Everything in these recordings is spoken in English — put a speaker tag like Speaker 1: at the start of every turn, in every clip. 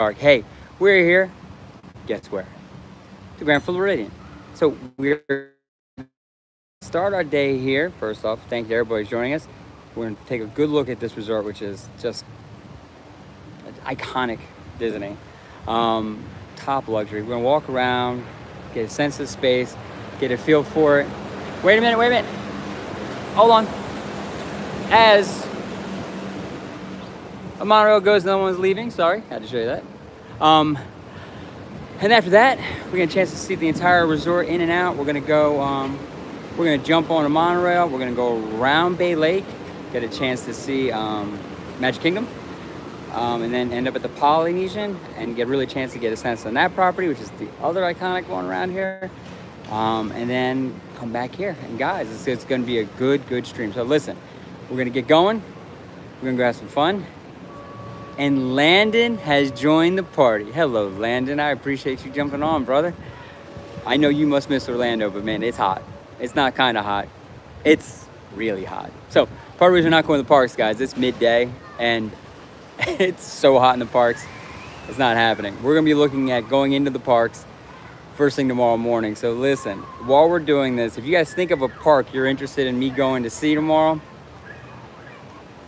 Speaker 1: park. Hey, we're here. Guess where? The Grand Floridian. So we're start our day here. First off, thank you everybody for joining us. We're going to take a good look at this resort, which is just iconic Disney. Top luxury. We're going to walk around, get a sense of space, get a feel for it. Wait a minute. Hold on. As a monorail goes, no one's leaving. Sorry, had to show you that. And after that, we get a chance to see the entire resort in and out. We're gonna go, we're gonna jump on a monorail. We're gonna go around Bay Lake, get a chance to see Magic Kingdom, and then end up at the Polynesian and get really a chance to get a sense on that property, which is the other iconic one around here. And then come back here. And guys, it's gonna be a good stream. So listen, we're gonna get going. We're gonna go have some fun. And Landon has joined the party. Hello, Landon. I appreciate you jumping on, brother. I know you must miss Orlando, but man, it's hot. It's not kind of hot. It's really hot. So, part of the reason we're not going to the parks, guys, it's midday, and it's so hot in the parks, it's not happening. We're going to be looking at going into the parks first thing tomorrow morning. So listen, while we're doing this, if you guys think of a park you're interested in me going to see tomorrow,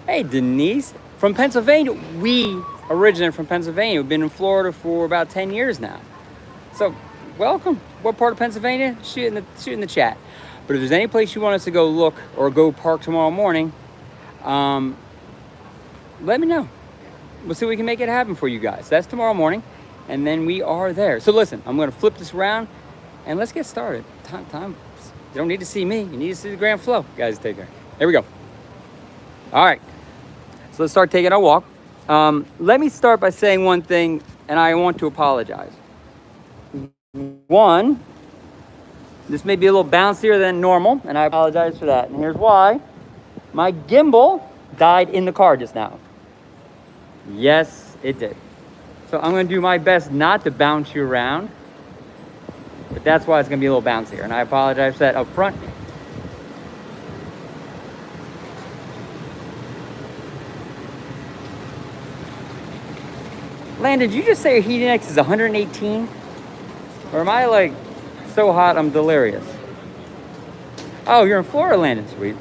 Speaker 1: hey, Denise. From Pennsylvania, we originated from Pennsylvania. We've been in Florida for about 10 years now. So, welcome. What part of Pennsylvania? Shoot in the chat. But if there's any place you want us to go look or go park tomorrow morning, let me know. We'll see if we can make it happen for you guys. That's tomorrow morning, and then we are there. So listen, I'm going to flip this around, and let's get started. Time. You don't need to see me. You need to see the Grand Flow. Guys, take care. Here we go. All right. So let's start taking our walk. Let me start by saying one thing, and I want to apologize. One, this may be a little bouncier than normal, and I apologize for that. And here's why. My gimbal died in the car just now. Yes, it did. So I'm going to do my best not to bounce you around, but that's why it's going to be a little bouncier, and I apologize for that up front. Landon, did you just say your heat index is 118? Or am I like so hot I'm delirious? Oh, you're in Florida, Landon, sweet.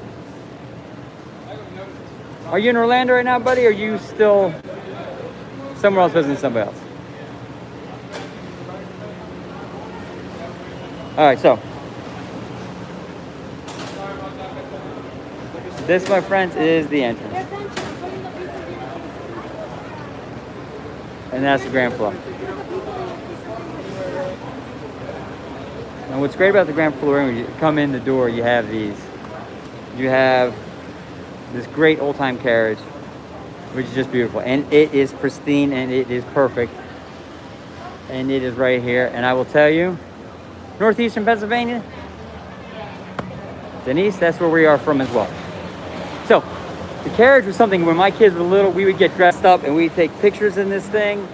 Speaker 1: Are you in Orlando right now, buddy? Or are you still somewhere else visiting somebody else? All right, so this, my friends, is the entrance. And that's the Grand Flow. And what's great about the Grand Floridian, when you come in the door, you have these. You have this great old-time carriage, which is just beautiful. And it is pristine, and it is perfect. And it is right here. And I will tell you, northeastern Pennsylvania, Denise, that's where we are from as well. So, the carriage was something when my kids were little, we would get dressed up and we'd take pictures in this thing.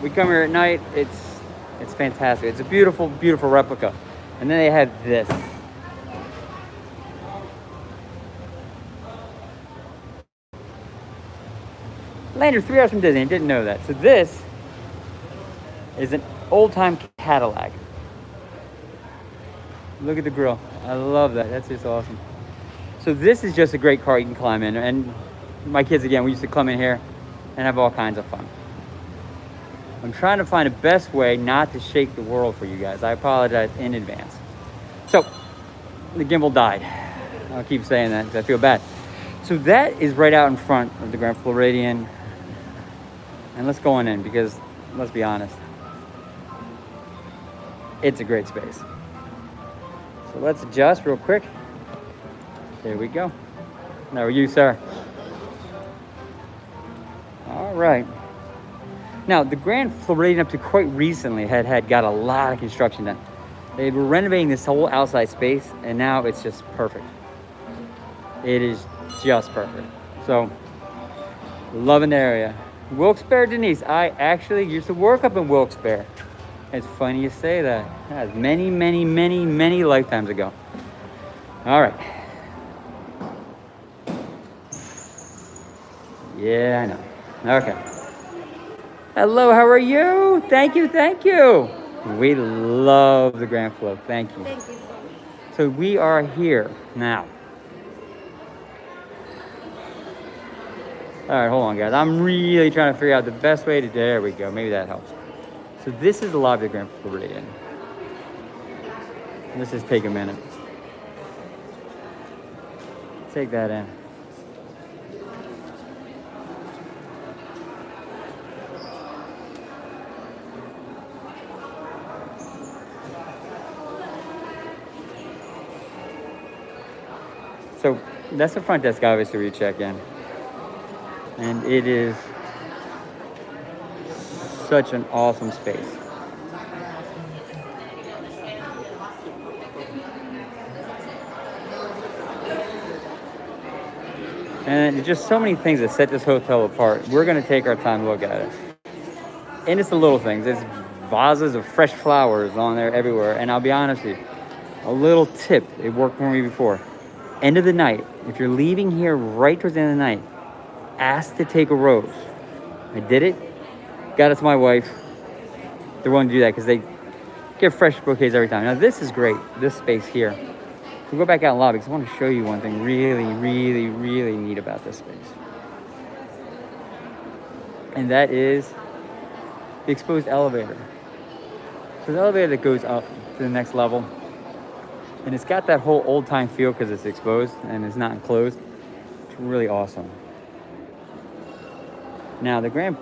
Speaker 1: We come here at night, it's fantastic. It's a beautiful, beautiful replica. And then they have this. Landed 3 hours from Disney, I didn't know that. So this is an old-time Cadillac. Look at the grill. I love that. That's just awesome. So this is just a great car you can climb in. And my kids, again, we used to come in here and have all kinds of fun. I'm trying to find the best way not to shake the world for you guys. I apologize in advance. So, the gimbal died. I'll keep saying that because I feel bad. So that is right out in front of the Grand Floridian. And let's go on in because, let's be honest, it's a great space. So let's adjust real quick. There we go. How are you, sir? All right. Now, the Grand Floridian up to quite recently had got a lot of construction done. They were renovating this whole outside space, and now it's just perfect. It is just perfect. So, loving the area. Wilkes-Barre, Denise. I actually used to work up in Wilkes-Barre. It's funny you say that. That was many lifetimes ago. All right. Yeah, I know. Okay. Hello, how are you? Thank you, thank you. We love the Grand Flow. Thank you.
Speaker 2: Thank you so much.
Speaker 1: So we are here now. All right, hold on, guys. I'm really trying to figure out the best way to. There we go. Maybe that helps. So this is the lobby of Grand Floridian. Let's just take a minute. Take that in. So that's the front desk, obviously, where you check in. And it is such an awesome space. And there's just so many things that set this hotel apart. We're going to take our time to look at it. And it's the little things. There's vases of fresh flowers on there everywhere. And I'll be honest with you, a little tip, it worked for me before. End of the night, if you're leaving here right towards the end of the night, ask to take a rose. I did it, got it to my wife. They're willing to do that because they get fresh bouquets every time. Now this is great, this space here. We'll go back out in the lobby because I want to show you one thing really, really, really neat about this space. And that is the exposed elevator. So the elevator that goes up to the next level, and it's got that whole old time feel because it's exposed and it's not enclosed. It's really awesome. Now the grand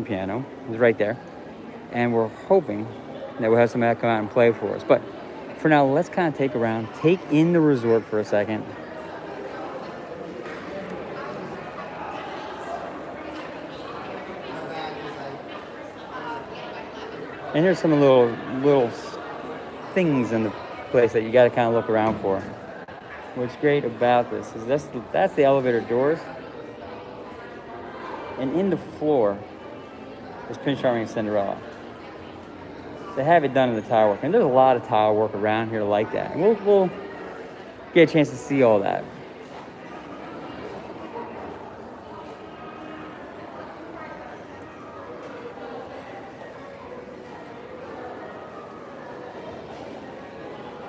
Speaker 1: piano is right there, and we're hoping that we'll have somebody come out and play for us. But for now, let's kind of take a round, take in the resort for a second. And here's some little things in the place that you got to kind of look around for. What's great about this is that's the elevator doors. And in the floor is Prince Charming and Cinderella. They have it done in the tile work. And there's a lot of tile work around here like that. And we'll get a chance to see all that.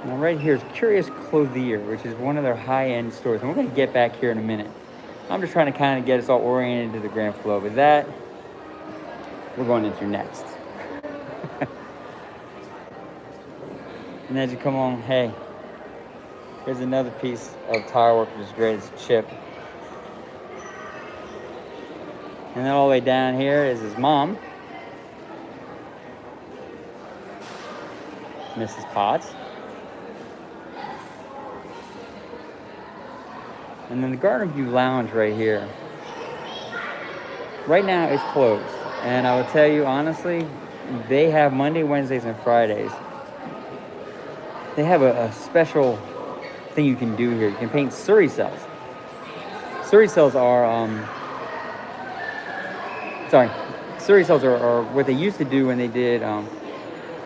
Speaker 1: Now right here is Curious Clothier, which is one of their high-end stores. And we're going to get back here in a minute. I'm just trying to kind of get us all oriented to the Grand Flow. But that, we're going into next. And as you come on, hey, here's another piece of tile work which is great. It's a chip. And then all the way down here is his mom, Mrs. Potts. And then the Garden View Lounge right here. Right now it's closed. And I will tell you honestly, they have Monday, Wednesdays, and Fridays. They have a special thing you can do here. You can paint Surrey cells. Surrey cells are, what they used to do when they did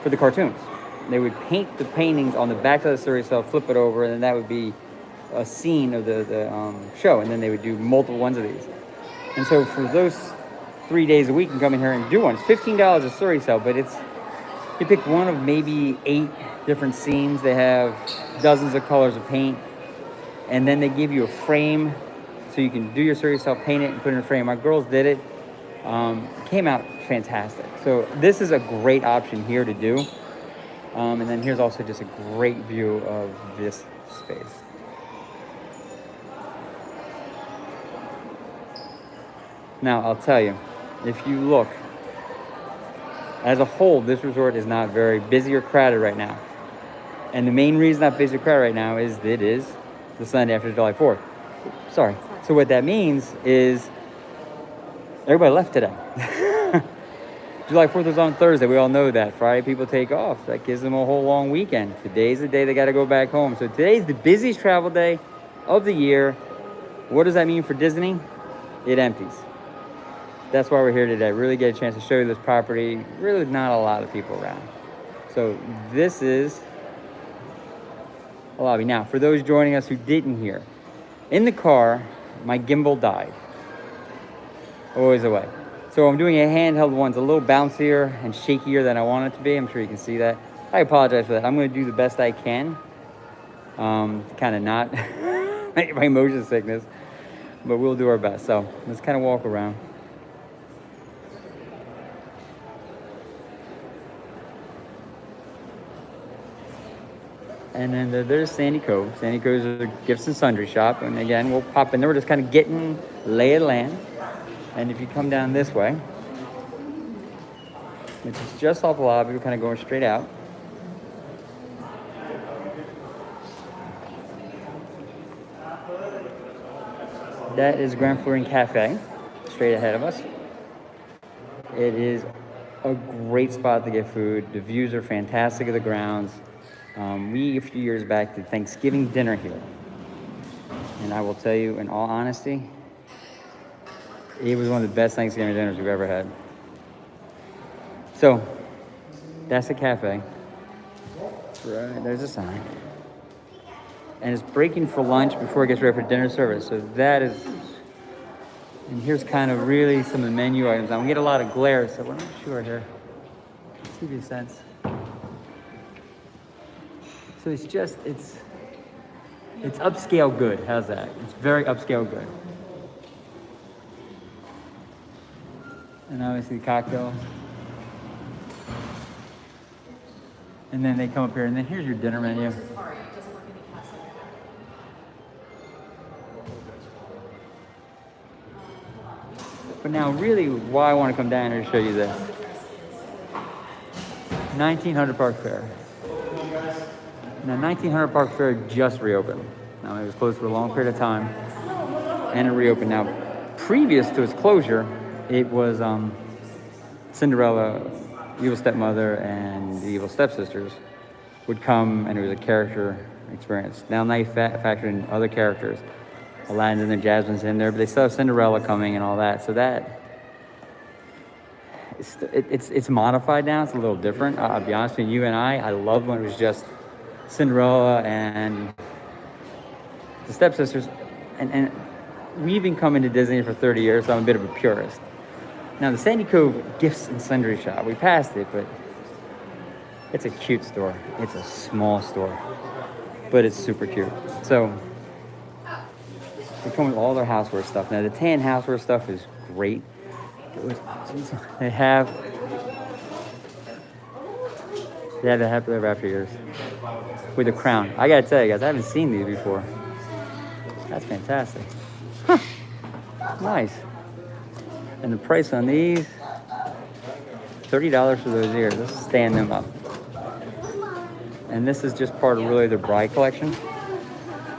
Speaker 1: for the cartoons. They would paint the paintings on the back of the Surrey cell, flip it over, and then that would be a scene of the show. And then they would do multiple ones of these. And so for those 3 days a week, you can come in here and do one. It's $15 a Surrey cell, but you pick one of maybe 8 different scenes. They have dozens of colors of paint, and then they give you a frame so you can do your Surrey cell, paint it, and put it in a frame. My girls did it. Came out fantastic. So this is a great option here to do. And then here's also just a great view of this space. Now, I'll tell you, if you look, as a whole, this resort is not very busy or crowded right now. And the main reason not busy or crowded right now is it is the Sunday after July 4th. Sorry. So what that means is everybody left today. July 4th is on Thursday. We all know that. Friday, people take off. That gives them a whole long weekend. Today's the day they got to go back home. So today's the busiest travel day of the year. What does that mean for Disney? It empties. That's why we're here today. Really get a chance to show you this property. Really not a lot of people around. So this is a lobby. Now, for those joining us who didn't hear, in the car, my gimbal died. Always away. So I'm doing a handheld one. It's a little bouncier and shakier than I want it to be. I'm sure you can see that. I apologize for that. I'm going to do the best I can. Kind of not make my motion sickness, but we'll do our best. So let's kind of walk around. And then there's Sandy Cove. Sandy Cove is a gifts and sundry shop. And again, we'll pop in there. We're just kind of getting lay of land. And if you come down this way, which is just off the lobby, we're kind of going straight out. That is Grand Floridian Cafe, straight ahead of us. It is a great spot to get food. The views are fantastic of the grounds. We, a few years back, did Thanksgiving dinner here. And I will tell you, in all honesty, it was one of the best Thanksgiving dinners we've ever had. So, that's the cafe. Right, there's a sign. And it's breaking for lunch before it gets ready for dinner service. So that is, and here's kind of really some of the menu items. Now we get a lot of glare, so we're not sure here. Let's give you a sense. So it's just, it's upscale good. How's that? It's very upscale good. And obviously the cocktails. And then they come up here, and then here's your dinner menu. But now really why I want to come down here to show you this. 1900 Park Fair. Now 1900 Park Fair just reopened. Now it was closed for a long period of time and it reopened. Now previous to its closure, it was Cinderella, Evil Stepmother, and the Evil Stepsisters would come, and it was a character experience. Now they factored in other characters. Aladdin's in there, Jasmine's in there, but they still have Cinderella coming and all that. So that it's modified now. It's a little different. I'll be honest with you and I loved when it was just Cinderella and the Stepsisters. And we've been coming to Disney for 30 years, so I'm a bit of a purist. Now the Sandy Cove Gifts and Sundry Shop, we passed it, but it's a cute store. It's a small store, but it's super cute. So they come with all their houseware stuff. Now the tan houseware stuff is great. They have the Happily Ever After years with the crown. I gotta tell you guys, I haven't seen these before. That's fantastic. Huh. Nice. And the price on these, $30 for those ears. Let's stand them up. And this is just part of really the bride collection.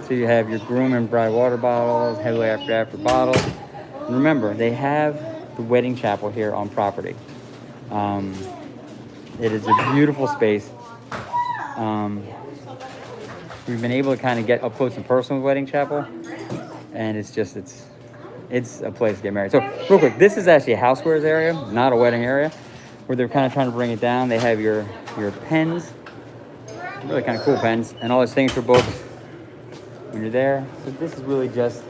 Speaker 1: So you have your groom and bride water bottles, Happily After bottles. And remember, they have the wedding chapel here on property. It is a beautiful space. We've been able to kind of get up close and personal with wedding chapel, and it's a place to get married. So real quick, this is actually a housewares area, not a wedding area, where they're kind of trying to bring it down. They have your pens, really kind of cool pens, and all those things for books when you're there. So this is really just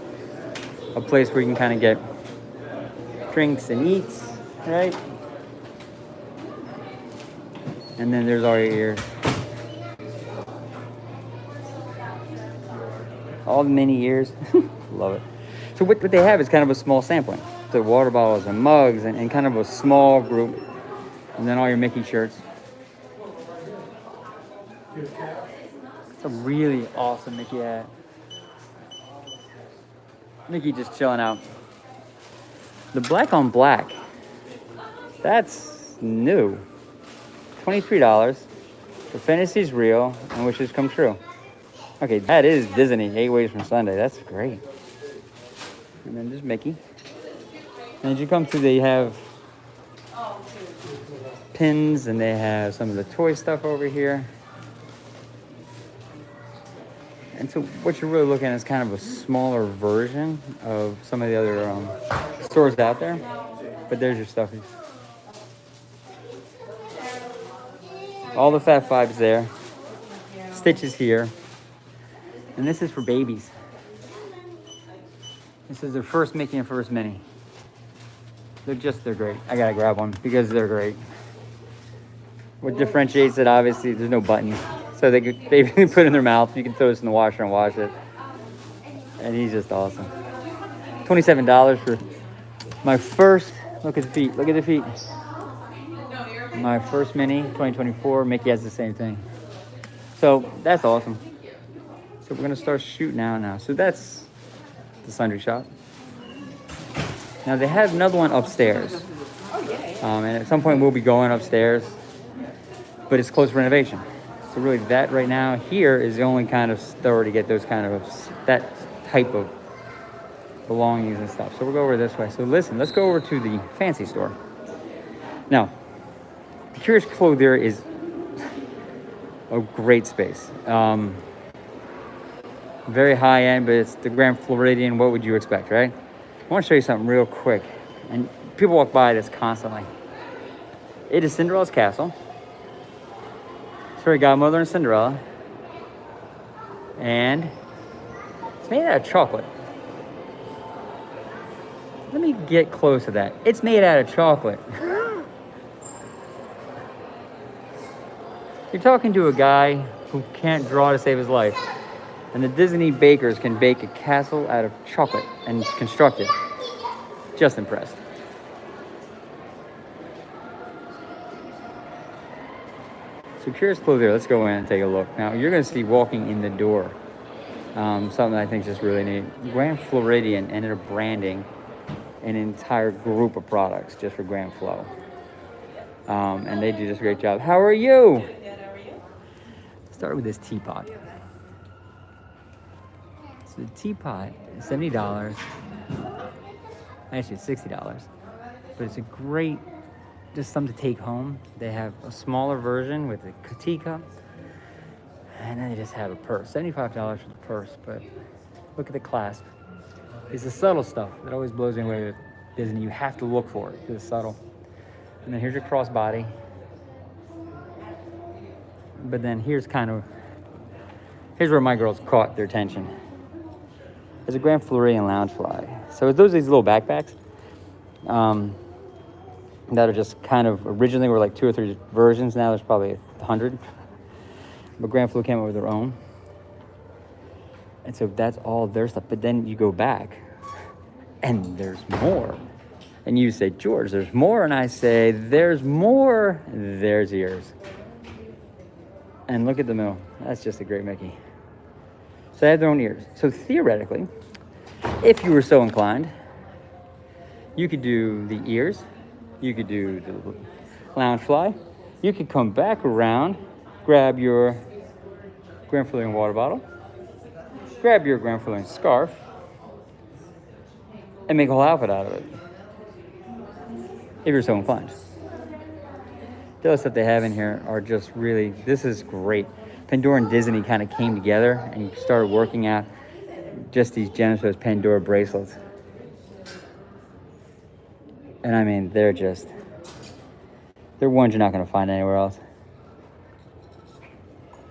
Speaker 1: a place where you can kind of get drinks and eats, right? And then there's all your ears. All the mini ears. Love it. So what they have is kind of a small sampling. So water bottles and mugs and kind of a small group. And then all your Mickey shirts. It's a really awesome Mickey hat. Mickey just chilling out. The black on black. That's new. $23. The fantasy's real and wishes come true. Okay, that is Disney, 8 Ways from Sunday. That's great. And then there's Mickey. And as you come through, they have pins and they have some of the toy stuff over here. And so what you're really looking at is kind of a smaller version of some of the other stores out there. But there's your stuffies. All the Fat Fives there. Stitch is here. And this is for babies. This is their first Mickey and first Minnie. They're great. I gotta grab one because they're great. What differentiates it, obviously, there's no buttons. So they can put it in their mouth. You can throw this in the washer and wash it. And he's just awesome. $27 for my first, look at the feet, look at the feet. My first Mini, 2024, Mickey has the same thing. So that's awesome. So we're gonna start shooting out now. So that's the sundry shop. Now they have another one upstairs. And at some point we'll be going upstairs, but it's closed for renovation. So really that right now here is the only kind of store to get those kind of, that type of belongings and stuff. So we'll go over this way. So listen, let's go over to the fancy store. Now, the Curious Clothier is a great space. Very high end, but it's the Grand Floridian. What would you expect, right? I want to show you something real quick. And people walk by this constantly. It is Cinderella's castle. It's Fairy Godmother and Cinderella. And it's made out of chocolate. Let me get close to that. It's made out of chocolate. You're talking to a guy who can't draw to save his life. And the Disney bakers can bake a castle out of chocolate and construct it. Just impressed. So Curious Clothier, let's go in and take a look. Now you're gonna see walking in the door, something I think is just really neat. Grand Floridian ended up branding an entire group of products just for Grand Flo. And they do just a great job. How are you? Start with this teapot. So the teapot is $70. Actually, it's $60. But it's a great, just something to take home. They have a smaller version with a teacup. And then they just have a purse. $75 for the purse, but look at the clasp. It's the subtle stuff that always blows me away with Disney. You have to look for it because it's subtle. And then here's your crossbody. But then here's where my girls caught their attention. There's a Grand Floridian Loungefly. So those are these little backpacks that are just kind of, originally were like 2 or 3 versions. Now there's probably 100. But Grand Flo came up with their own. And so that's all their stuff. But then you go back and there's more. And you say, George, there's more. And I say, there's more. There's ears. And look at the middle. That's just a great Mickey. So they have their own ears. So theoretically, if you were so inclined, you could do the ears. You could do the Loungefly. You could come back around, grab your Grand Floridian water bottle, grab your Grand Floridian scarf, and make a whole outfit out of it. If you're so inclined. The other stuff they have in here are just really, this is great. Pandora and Disney kind of came together and started working out just these gems for those Pandora bracelets. And I mean, they're ones you're not going to find anywhere else.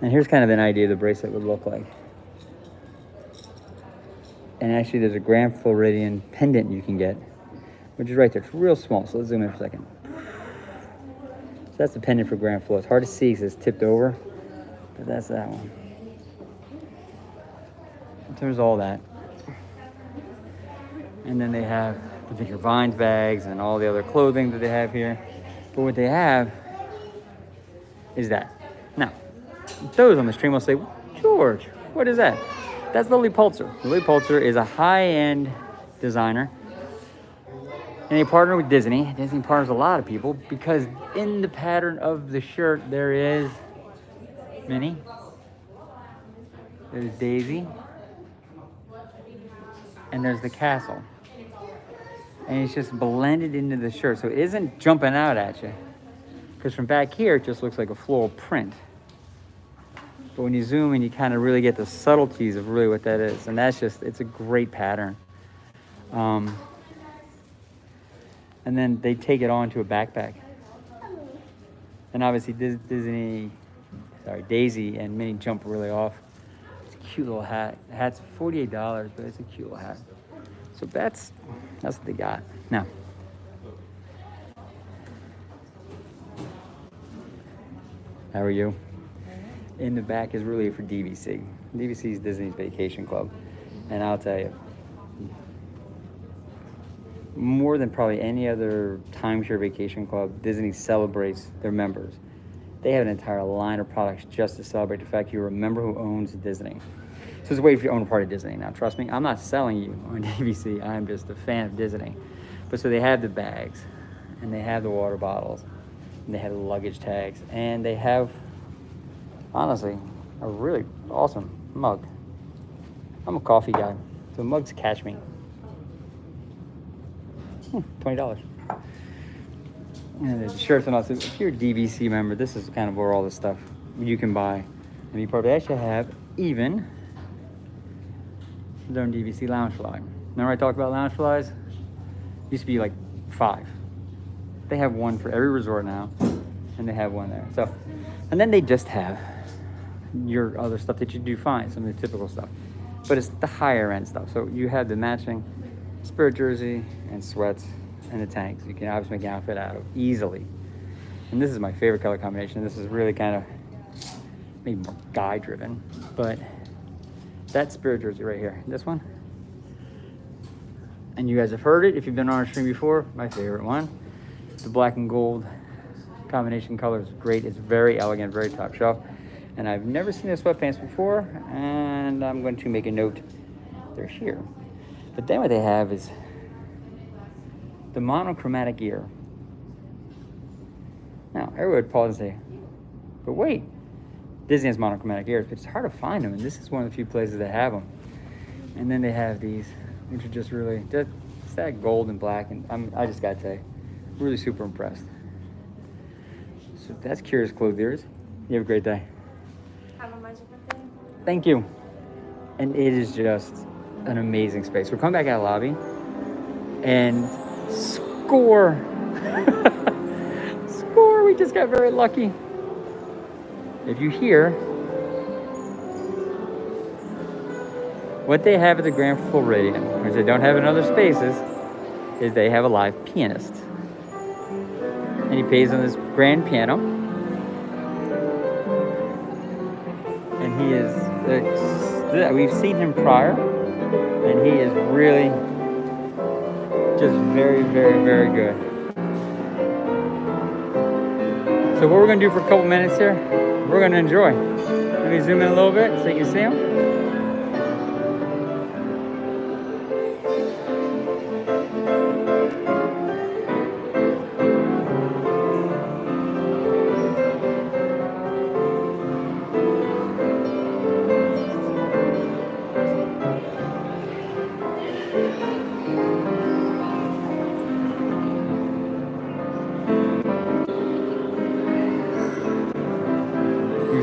Speaker 1: And here's kind of an idea of the bracelet would look like. And actually there's a Grand Floridian pendant you can get, which is right there. It's real small, so let's zoom in for a second. So that's the pendant for Grand Flo. It's hard to see because it's tipped over, but that's that one. There's all that. And then they have the Victor Vines bags and all the other clothing that they have here. But what they have is that. Now, those on the stream will say, George, what is that? That's Lily Pulitzer. Lily Pulitzer is a high-end designer. And they partner with Disney. Disney partners a lot of people because in the pattern of the shirt, there is Minnie. There's Daisy. And there's the castle. And it's just blended into the shirt. So it isn't jumping out at you. Because from back here, it just looks like a floral print. But when you zoom in, you kind of really get the subtleties of really what that is. And that's just, it's a great pattern. And then they take it onto a backpack. And obviously Daisy and Minnie jump really off. It's a cute little hat. The hat's $48, but it's a cute little hat. So that's what they got. Now, How are you? In the back is really for DVC. DVC is Disney's Vacation Club. And I'll tell you, more than probably any other timeshare vacation club, Disney celebrates their members. They have an entire line of products just to celebrate the fact you're a member who owns Disney. So it's a way if you own a part of Disney. Now, trust me, I'm not selling you on DVC. I'm just a fan of Disney. But so they have the bags, and they have the water bottles, and they have the luggage tags, and they have, honestly, a really awesome mug. I'm a coffee guy, so mugs catch me. $20. And the shirts and all. So if you're a DVC member, this is kind of where all the stuff you can buy and be part of. They actually have even their own DVC lounge fly. Remember I talked about lounge flies? Used to be like 5. They have one for every resort now, and they have one there. So, and then they just have your other stuff that you do find, some of the typical stuff. But it's the higher end stuff. So you have the matching Spirit jersey and sweats and the tanks. You can obviously make an outfit out of easily. And this is my favorite color combination. This is really kind of maybe more guy driven, but that Spirit jersey right here, this one. And you guys have heard it if you've been on our stream before. My favorite one, the black and gold combination color is great. It's very elegant, very top shelf. And I've never seen the sweatpants before, and I'm going to make a note they're here. But then what they have is the monochromatic gear. Now, everyone would pause and say, but wait, Disney has monochromatic gears, but it's hard to find them, and this is one of the few places that have them. And then they have these, which are just really, it's that gold and black, and I just gotta say, really super impressed. So that's Curious Clothiers. You have a great day.
Speaker 2: Have a magical day.
Speaker 1: Thank you. And it is just an amazing space. We're coming back out of the lobby, and score! Score! We just got very lucky. If you hear what they have at the Grand Floridian, which they don't have in other spaces, is they have a live pianist. And he plays on this grand piano. And he is, we've seen him prior, and he is really just very, very, very good. So what we're gonna do for a couple minutes here, we're gonna enjoy. Let me zoom in a little bit so you can see him.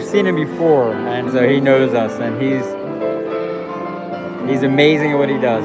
Speaker 1: Seen him before, and so he knows us, and he's amazing at what he does.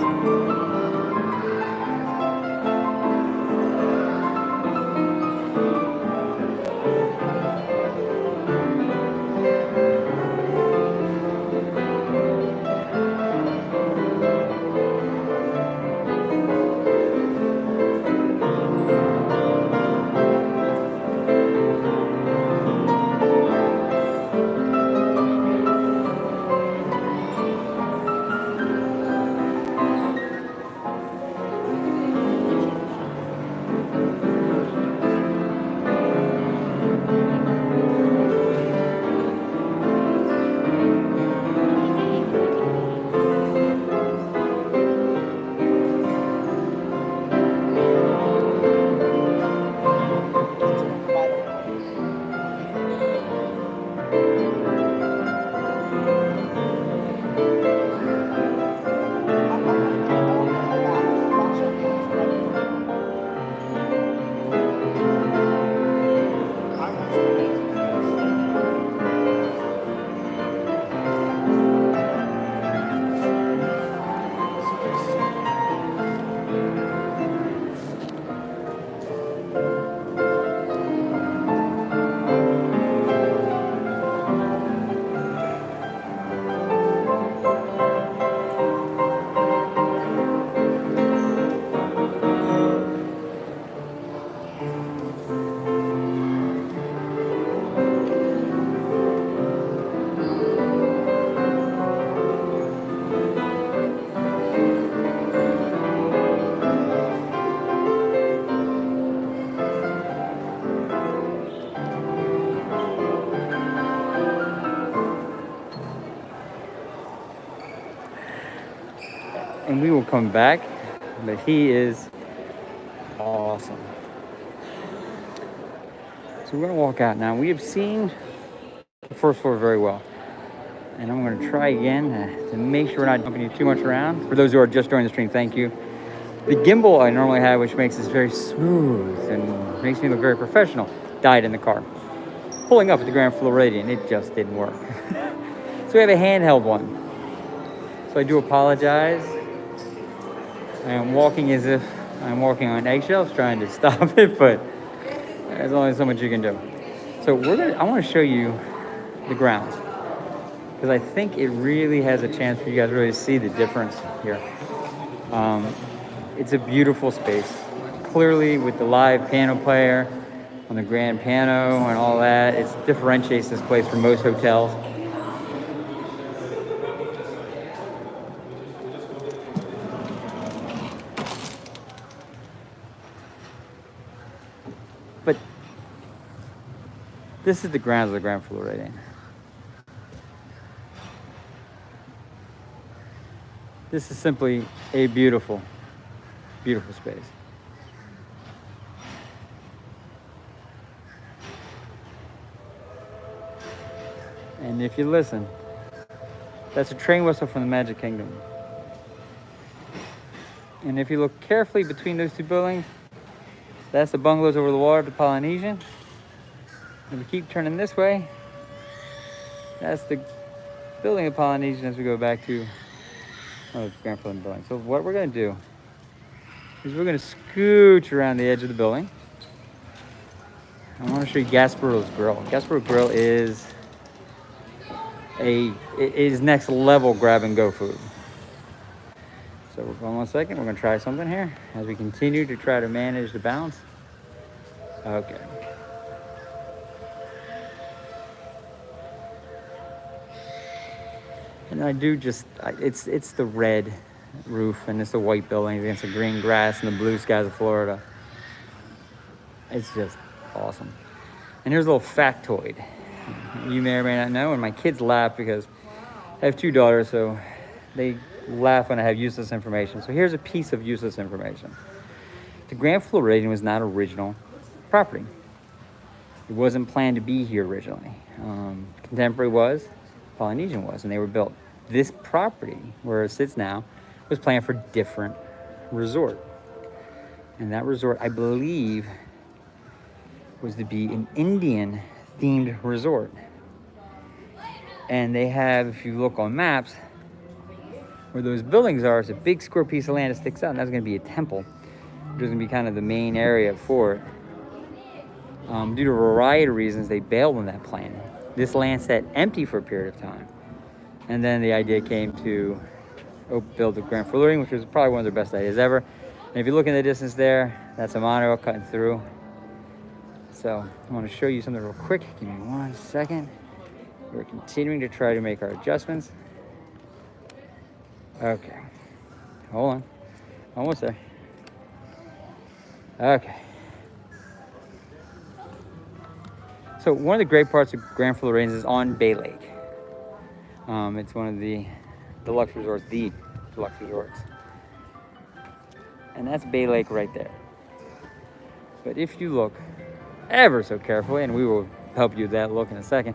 Speaker 1: and we will come back. But he is awesome. So we're gonna walk out now. We have seen the first floor very well. And I'm gonna try again to make sure we're not jumping you too much around. For those who are just joining the stream, thank you. The gimbal I normally have, which makes this very smooth and makes me look very professional, died in the car. Pulling up at the Grand Floridian, it just didn't work. So we have a handheld one. So I do apologize. I am walking as if I'm walking on eggshells trying to stop it, but there's only so much you can do. So I want to show you the grounds, because I think it really has a chance for you guys to really see the difference here. It's a beautiful space. Clearly with the live piano player on the grand piano and all that, it differentiates this place from most hotels. But this is the grounds of the Grand Floridian. This is simply a beautiful, beautiful space. And if you listen, that's a train whistle from the Magic Kingdom. And if you look carefully between those two buildings, that's the bungalows over the water, the Polynesian. If we keep turning this way, that's the building of Polynesian as we go back to Grand Floridian building. So what we're going to do is we're going to scooch around the edge of the building. I want to show you Gasparo's Grill. Gasparo's Grill is next level grab and go food. So one second, we're going to try something here as we continue to try to manage the balance. Okay. And I do just, it's the red roof and it's the white buildings against the green grass and the blue skies of Florida. It's just awesome. And here's a little factoid. You may or may not know, and my kids laugh because I have two daughters, so they laugh when I have useless information. So here's a piece of useless information. The Grand Floridian was not original property. It wasn't planned to be here originally. Contemporary was, Polynesian was, and they were built. This property, where it sits now, was planned for a different resort. And that resort, I believe, was to be an Indian-themed resort. And they have, if you look on maps, where those buildings are, it's a big square piece of land that sticks out, and that's going to be a temple, which is going to be kind of the main area for it. Due to a variety of reasons, they bailed on that plan. This land sat empty for a period of time. And then the idea came to build the Grand Floridian, which was probably one of their best ideas ever. And if you look in the distance there, that's a monorail cutting through. So I want to show you something real quick. Give me 1 second. We're continuing to try to make our adjustments. Okay. Hold on. Almost there. Okay. So one of the great parts of Grand Floridian is on Bay Lake. It's one of the deluxe resorts, the deluxe resorts. And that's Bay Lake right there. But if you look ever so carefully, and we will help you with that look in a second,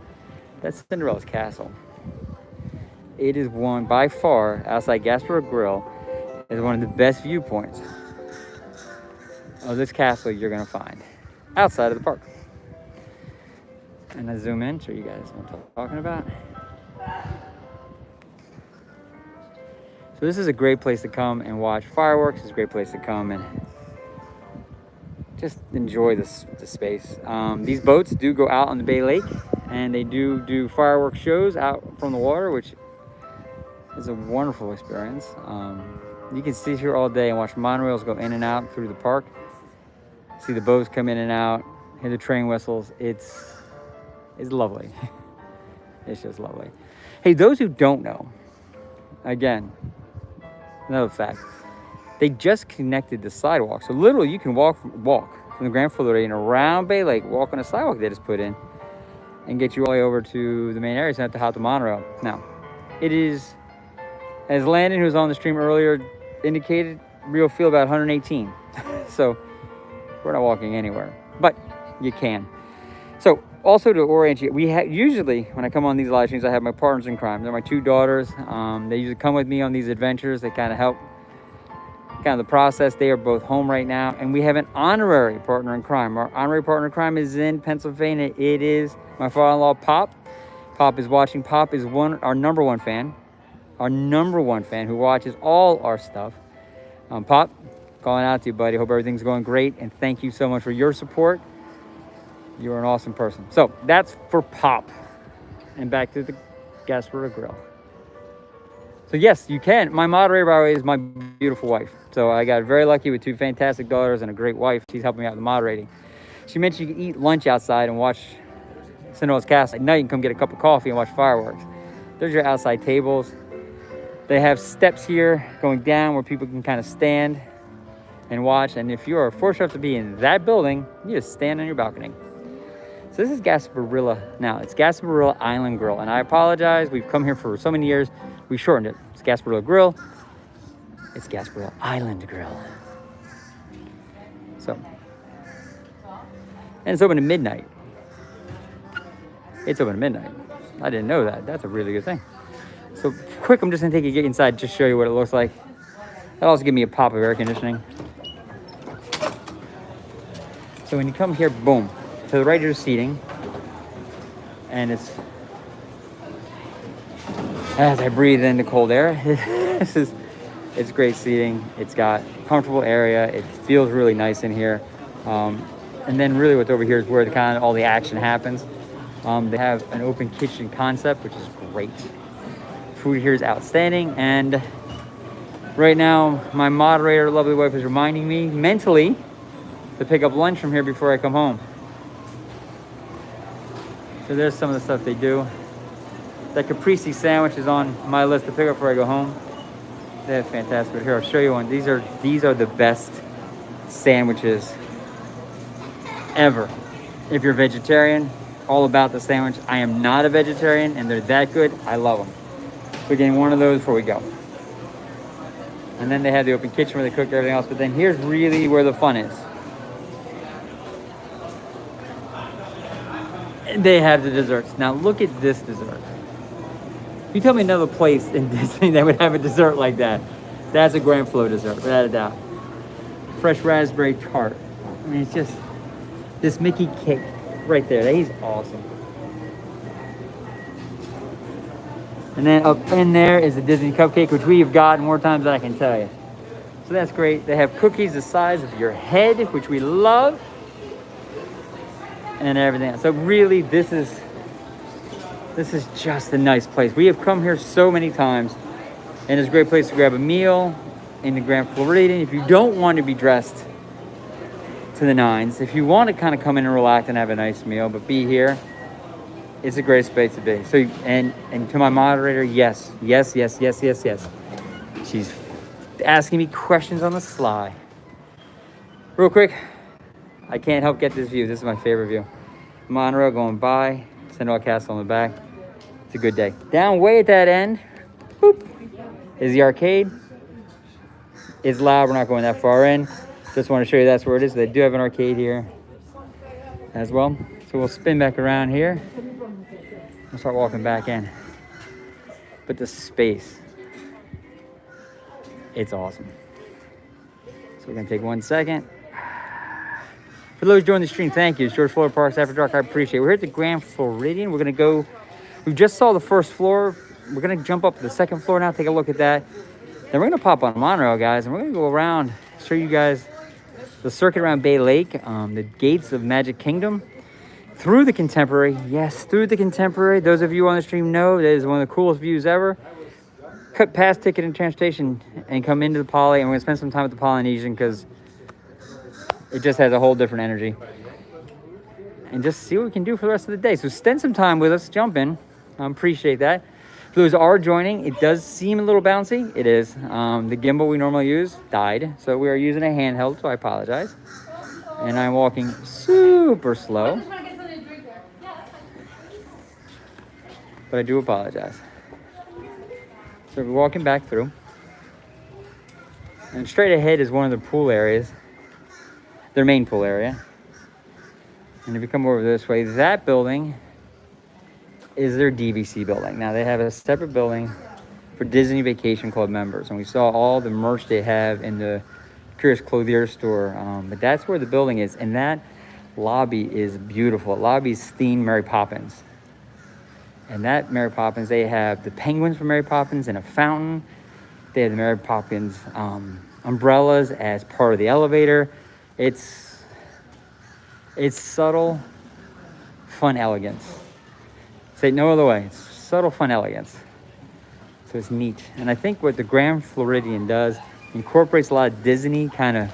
Speaker 1: that's Cinderella's castle. It is one, by far, outside Gasparo Grill, is one of the best viewpoints of this castle you're gonna find outside of the park. And I zoom in, show you guys what I'm talking about. So this is a great place to come and watch fireworks. It's a great place to come and just enjoy the space. These boats do go out on the Bay Lake, and they do fireworks shows out from the water, which is a wonderful experience. You can sit here all day and watch monorails go in and out through the park. See the boats come in and out, hear the train whistles. It's lovely. It's just lovely. Hey, those who don't know, again, another fact, they just connected the sidewalk. So literally you can walk from the Grand Floridian around Bay Lake, walk on a sidewalk they just put in, and get you all the way over to the main area, so you have to hop the monorail. Now, it is, as Landon, who was on the stream earlier, indicated real feel about 118. So we're not walking anywhere, but you can. So also to orient you, usually when I come on these live streams, I have my partners in crime. They're my two daughters. They usually come with me on these adventures. They kind of help kind of the process. They are both home right now, and we have an honorary partner in crime. Our honorary partner in crime is in Pennsylvania. It is my father-in-law, Pop. Pop is watching. Pop is our number one fan who watches all our stuff. Pop, calling out to you, buddy. Hope everything's going great, and thank you so much for your support. You're an awesome person. So that's for Pop. And back to the Gasparilla Grill. So yes, you can. My moderator, by the way, is my beautiful wife. So I got very lucky with two fantastic daughters and a great wife. She's helping me out with the moderating. She mentioned you can eat lunch outside and watch Cinderella's Castle. At night, you can come get a cup of coffee and watch fireworks. There's your outside tables. They have steps here going down where people can kind of stand and watch. And if you are fortunate enough to be in that building, you just stand on your balcony. So this is Gasparilla now. It's Gasparilla Island Grill. And I apologize. We've come here for so many years. We shortened it. It's Gasparilla Grill. It's Gasparilla Island Grill. So, and it's open at midnight. It's open at midnight. I didn't know that. That's a really good thing. So quick, I'm just gonna take you inside, just show you what it looks like. That'll also give me a pop of air conditioning. So when you come here, boom, to the right, there's seating, and it's, as I breathe in the cold air, it's great seating. It's got comfortable area. It feels really nice in here. And then really what's over here is where the kind of all the action happens. They have an open kitchen concept, which is great. Food here is outstanding, and right now my moderator, lovely wife, is reminding me mentally to pick up lunch from here before I come home. So there's some of the stuff they do. That caprese sandwich is on my list to pick up before I go home. They have fantastic. But here, I'll show you one. These are the best sandwiches ever. If you're vegetarian, all about the sandwich. I am not a vegetarian, and they're that good. I love them. We're getting one of those before we go. And then they have the open kitchen where they cook everything else. But then here's really where the fun is. They have the desserts. Now look at this dessert. You tell me another place in Disney that would have a dessert like that. That's a Grand Floridian dessert, without a doubt. Fresh raspberry tart. I mean, it's just this Mickey cake right there. He's awesome. And then up in there is the Disney cupcake, which we have gotten more times than I can tell you. So that's great. They have cookies the size of your head, which we love. And everything else. So really, this is just a nice place. We have come here so many times, and it's a great place to grab a meal in the Grand Floridian. If you don't want to be dressed to the nines, if you want to kind of come in and relax and have a nice meal, but be here, it's a great space to be. So, and to my moderator, yes. She's asking me questions on the sly. Real quick, I can't help get this view. This is my favorite view. Monorail going by, Cinderella Castle on the back. It's a good day. Down way at that end, boop, is the arcade. It's loud, we're not going that far in. Just want to show you that's where it is. They do have an arcade here as well. So we'll spin back around here. We'll start walking back in. But the space, it's awesome. So we're gonna take 1 second. For those joining the stream, thank you. It's George Florida Parks After Dark. I appreciate it. We're here at the Grand Floridian. We're going to go. We just saw the first floor. We're going to jump up to the second floor now, take a look at that. Then we're going to pop on Monorail, guys, and we're going to go around, show you guys the circuit around Bay Lake, the gates of Magic Kingdom, through the Contemporary. Yes, through the Contemporary. Those of you on the stream know that is one of the coolest views ever. Cut past ticket and transportation and come into the Poly, and we're going to spend some time at the Polynesian because it just has a whole different energy. And just see what we can do for the rest of the day. So spend some time with us, jump in. I appreciate that. For those who are joining, it does seem a little bouncy. It is. The gimbal we normally use died. So we are using a handheld, so I apologize. And I'm walking super slow. But I do apologize. So we're walking back through. And straight ahead is one of the pool areas, their main pool area. And if you come over this way, that building is their DVC building. Now they have a separate building for Disney Vacation Club members. And we saw all the merch they have in the Curious Clothier store. But that's where the building is. And that lobby is beautiful. The lobby's themed Mary Poppins. And that Mary Poppins, they have the penguins from Mary Poppins and a fountain. They have the Mary Poppins umbrellas as part of the elevator. It's subtle, fun elegance. Say it no other way. It's subtle, fun elegance. So it's neat. And I think what the Grand Floridian does, incorporates a lot of Disney kind of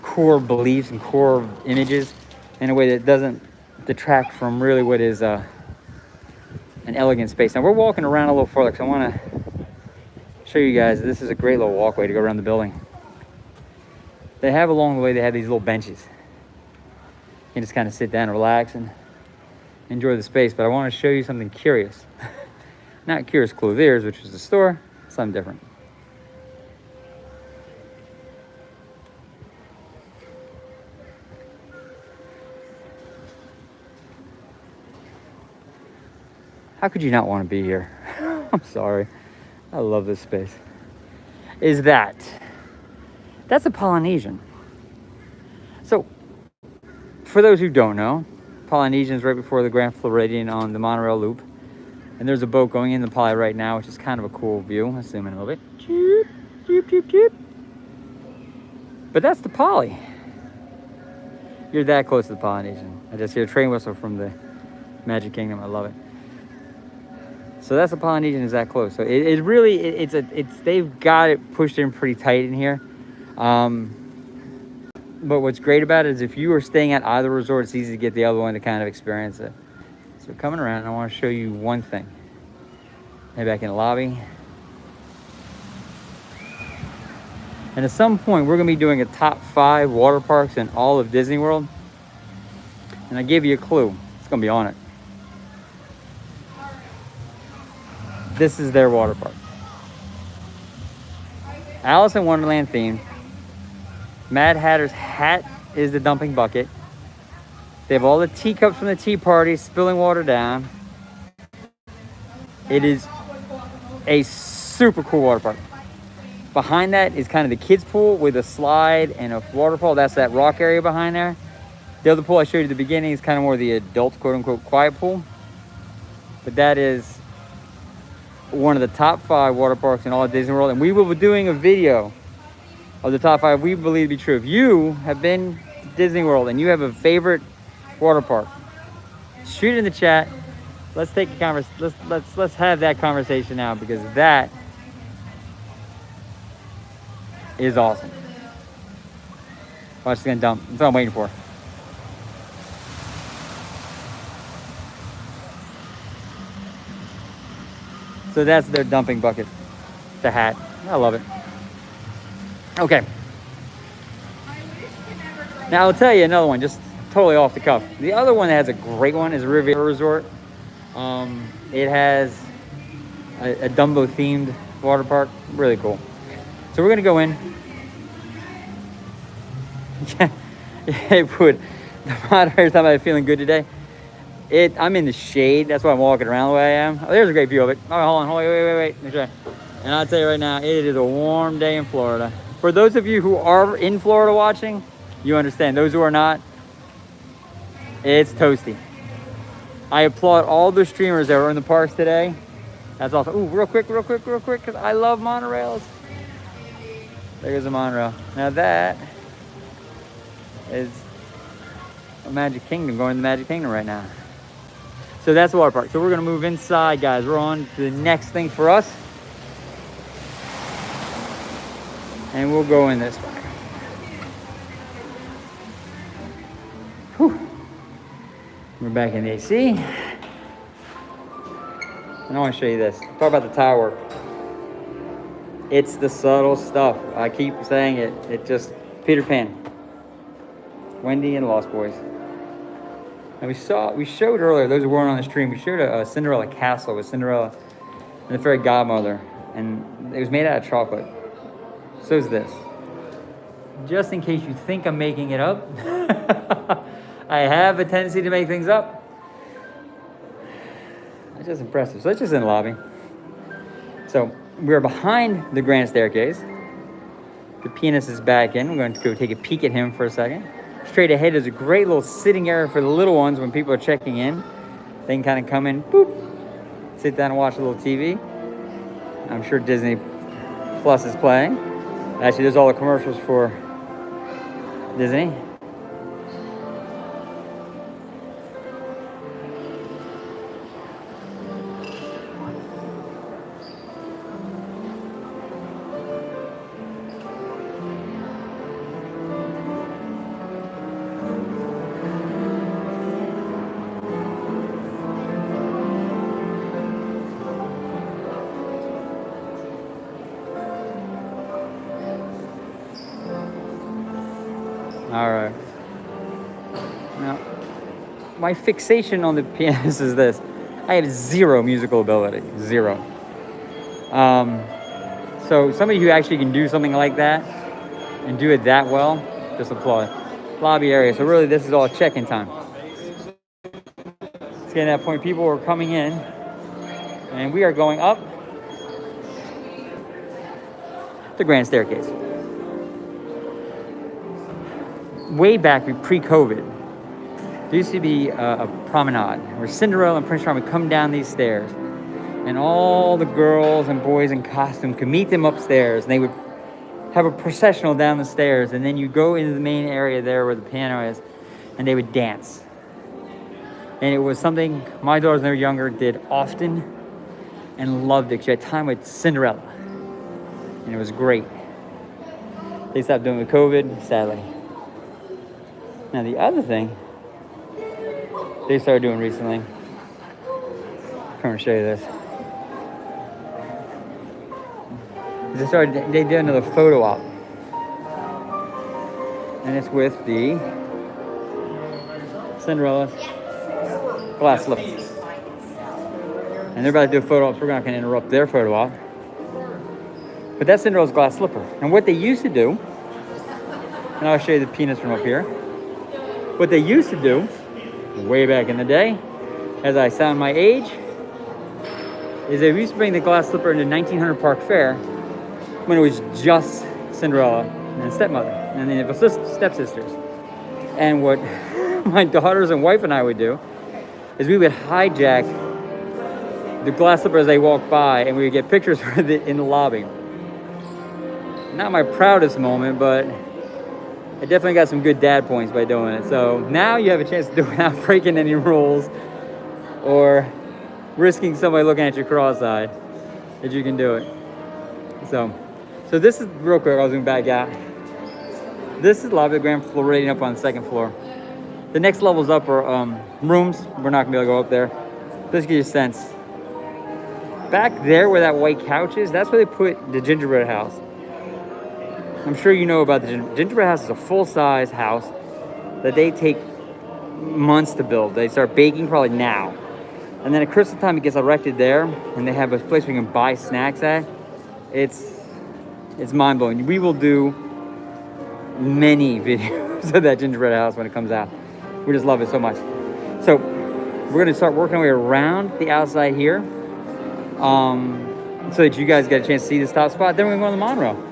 Speaker 1: core beliefs and core images in a way that doesn't detract from really what is an elegant space. Now we're walking around a little further because I want to show you guys this is a great little walkway to go around the building. They have along the way, they have these little benches. You can just kind of sit down and relax and enjoy the space. But I want to show you something curious. Not Curious Clothiers, which is the store, something different. How could you not want to be here? I'm sorry. I love this space. That's a Polynesian. So, for those who don't know, Polynesian is right before the Grand Floridian on the Monorail loop. And there's a boat going in the Poly right now, which is kind of a cool view. I'll zoom in a little bit. Cheep, cheep, cheep, cheep. But that's the Poly. You're that close to the Polynesian. I just hear a train whistle from the Magic Kingdom. I love it. So that's the Polynesian is that close. So they've got it pushed in pretty tight in here. But what's great about it is if you are staying at either resort, it's easy to get the other one to kind of experience it. So coming around, I want to show you one thing. Head back in the lobby. And at some point, we're going to be doing a top 5 water parks in all of Disney World. And I gave you a clue. It's going to be on it. This is their water park. Alice in Wonderland themed. Mad Hatter's hat is the dumping bucket. They have all the teacups from the tea party spilling water down. It is a super cool water park. Behind that is kind of the kids pool with a slide and a waterfall. That's that rock area behind there. The other pool I showed you at the beginning is kind of more the adult quote unquote quiet pool. But that is one of the top 5 water parks in all of Disney World. And we will be doing a video of the top 5 we believe to be true. If you have been to Disney World and you have a favorite water park, shoot it in the chat. Let's take a let's have that conversation now, because that is awesome. Watch, it's gonna dump. That's what I'm waiting for. So that's their dumping bucket, the hat. I love it. Okay. Now I'll tell you another one, just totally off the cuff. The other one that has a great one is Riviera Resort. It has a Dumbo themed water park. Really cool. So we're gonna go in. It would. The moderator's talking about feeling good today. I'm in the shade. That's why I'm walking around the way I am. Oh, there's a great view of it. Oh, hold on. Wait. Okay. And I'll tell you right now, it is a warm day in Florida. For those of you who are in Florida watching, you understand. Those who are not, it's toasty. I applaud all the streamers that were in the parks today. That's awesome. Ooh, real quick, because I love monorails. There's a monorail. Now that is a Magic Kingdom, going to the Magic Kingdom right now. So that's the water park. So we're gonna move inside, guys. We're on to the next thing for us. And we'll go in this way. Whew. We're back in the AC. And I want to show you this. Talk about the tile work. It's the subtle stuff. I keep saying it. It just, Peter Pan. Wendy and the Lost Boys. And we showed earlier, those who weren't on the stream, we showed a Cinderella castle with Cinderella and the fairy godmother. And it was made out of chocolate. So is this. Just in case you think I'm making it up, I have a tendency to make things up. It's just impressive. So it's just in the lobby. So we're behind the grand staircase. The pianist is back in. We're going to go take a peek at him for a second. Straight ahead is a great little sitting area for the little ones when people are checking in. They can kind of come in, boop, sit down and watch a little TV. I'm sure Disney Plus is playing. Actually, there's all the commercials for Disney. All right. Now, my fixation on the pianist is this. I have zero musical ability, zero. So somebody who actually can do something like that and do it that well, just applaud. Lobby area, so really this is all check-in time. It's getting to that point, people are coming in, and we are going up the grand staircase. Way back pre-COVID, there used to be a promenade where Cinderella and Prince Charming would come down these stairs, and all the girls and boys in costume could meet them upstairs, and they would have a processional down the stairs, and then you go into the main area there where the piano is, and they would dance. And it was something my daughters, when they were younger, did often and loved it. She had time with Cinderella, and it was great. They stopped doing it with COVID, sadly. Now the other thing they started doing recently, I'm going to show you this. They did another photo op. And it's with the Cinderella glass slipper. And they're about to do a photo op, so we're not going to interrupt their photo op. But that's Cinderella's glass slipper. And what they used to do, and I'll show you the pianist from up here. What they used to do, way back in the day, as I sound my age, is they used to bring the glass slipper into 1900 Park Fair when it was just Cinderella and stepmother, and then the stepsisters. And what my daughters and wife and I would do is we would hijack the glass slipper as they walked by, and we would get pictures with it in the lobby. Not my proudest moment, but I definitely got some good dad points by doing it. So now you have a chance to do it without breaking any rules or risking somebody looking at you cross-eyed, that you can do it. So this is, real quick, I'll zoom back out. This is lobby of Grand Floridian up on the second floor. The next levels up are rooms. We're not gonna be able to go up there. Just to give you a sense. Back there where that white couch is, that's where they put the gingerbread house. I'm sure you know about the gingerbread house. Is a full-size house that they take months to build. They start baking probably now. And then at Christmas time, it gets erected there, and they have a place where you can buy snacks at. It's mind-blowing. We will do many videos of that gingerbread house when it comes out. We just love it so much. So we're gonna start working our way around the outside here, so that you guys get a chance to see this top spot. Then we're gonna go on the Monorail.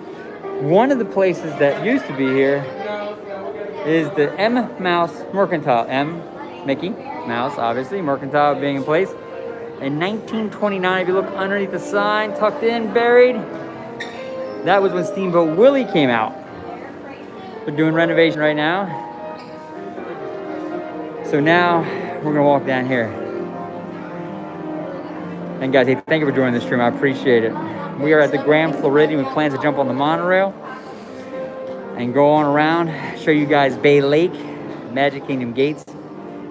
Speaker 1: One of the places that used to be here is the M. Mouse Mercantile. M, Mickey Mouse, obviously, Mercantile being in place. In 1929, if you look underneath the sign, tucked in, buried, that was when Steamboat Willie came out. They're doing renovation right now. So now we're gonna walk down here. And guys, hey, thank you for joining this stream. I appreciate it. We are at the Grand Floridian. We plan to jump on the monorail and go on around, show you guys Bay Lake, Magic Kingdom gates.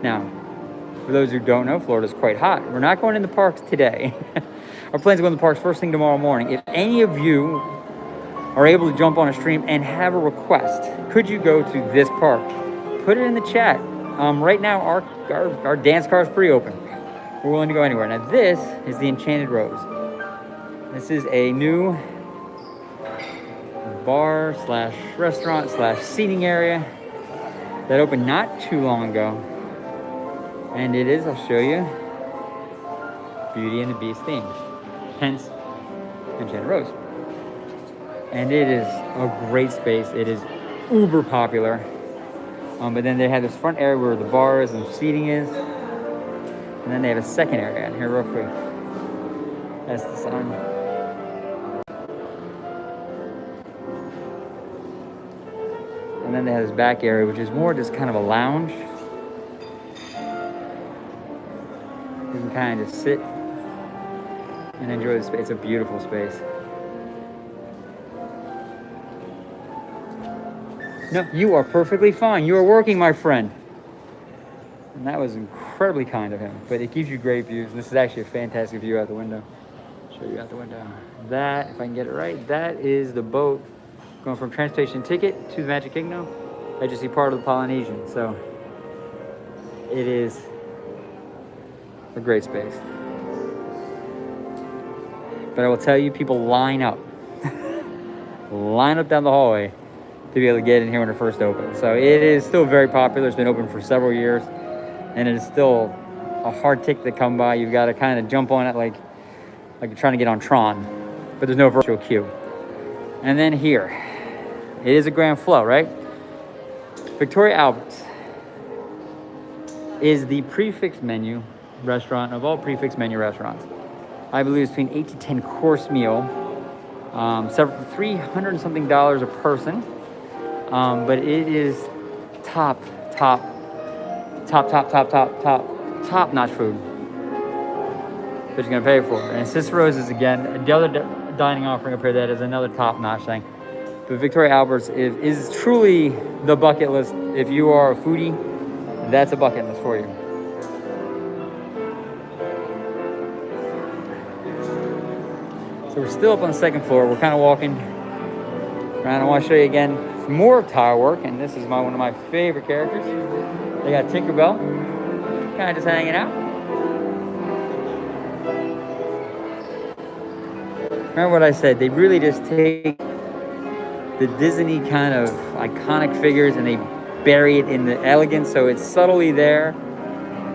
Speaker 1: Now, for those who don't know, Florida's quite hot. We're not going in the parks today. Our plans to go in the parks first thing tomorrow morning. If any of you are able to jump on a stream and have a request, could you go to this park? Put it in the chat. Right now, our dance car is pretty open. We're willing to go anywhere. Now, this is the Enchanted Rose. This is a new bar slash restaurant slash seating area that opened not too long ago. And it is, I'll show you, Beauty and the Beast themed. Hence, Enchanted Rose. And it is a great space. It is uber popular. But then they have this front area where the bar is and seating is. And then they have a second area in here real quick. That's the sign. And then they have this back area, which is more just kind of a lounge. You can kind of just sit and enjoy the space. It's a beautiful space. No, you are perfectly fine. You are working, my friend. And that was incredibly kind of him. But it gives you great views. And this is actually a fantastic view out the window. Show you out the window. That, if I can get it right, that is the boat going from transportation ticket to the Magic Kingdom. I just see part of the Polynesian. So it is a great space. But I will tell you, people line up. Line up down the hallway to be able to get in here when it first opened. So it is still very popular. It's been open for several years. And it is still a hard ticket to come by. You've got to kind of jump on it like you're trying to get on Tron. But there's no virtual queue. And then here, it is a Grand Flow, right? Victoria Albert's is the prefix menu restaurant of all prefix menu restaurants. I believe it's between 8 to 10 course meal. Several $300 and something a person. But it is top notch food that you're gonna pay for. And Cicero's is again the other dining offering up here that is another top notch thing. But Victoria Albert's is truly the bucket list. If you are a foodie, that's a bucket list for you. So we're still up on the second floor. We're kind of walking around. I want to show you again more tile work, and this is one of my favorite characters. They got Tinkerbell, kind of just hanging out. Remember what I said? They really just take the Disney kind of iconic figures and they bury it in the elegance, so it's subtly there,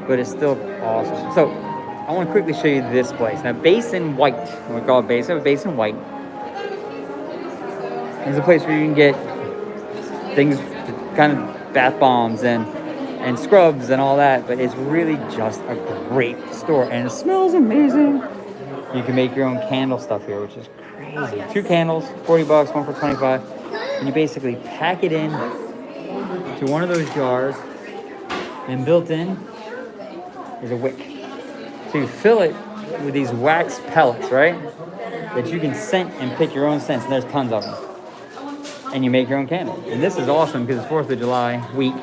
Speaker 1: but it's still awesome. So I want to quickly show you this place. Now, Basin White, we call it Basin White, is a place where you can get things, kind of bath bombs and scrubs and all that, but it's really just a great store and it smells amazing. You can make your own candle stuff here, which is crazy. 2 candles, $40, one for $25, and you basically pack it in to one of those jars, and built in is a wick. So you fill it with these wax pellets, right? That you can scent and pick your own scents, and there's tons of them. And you make your own candle. And this is awesome because it's 4th of July week.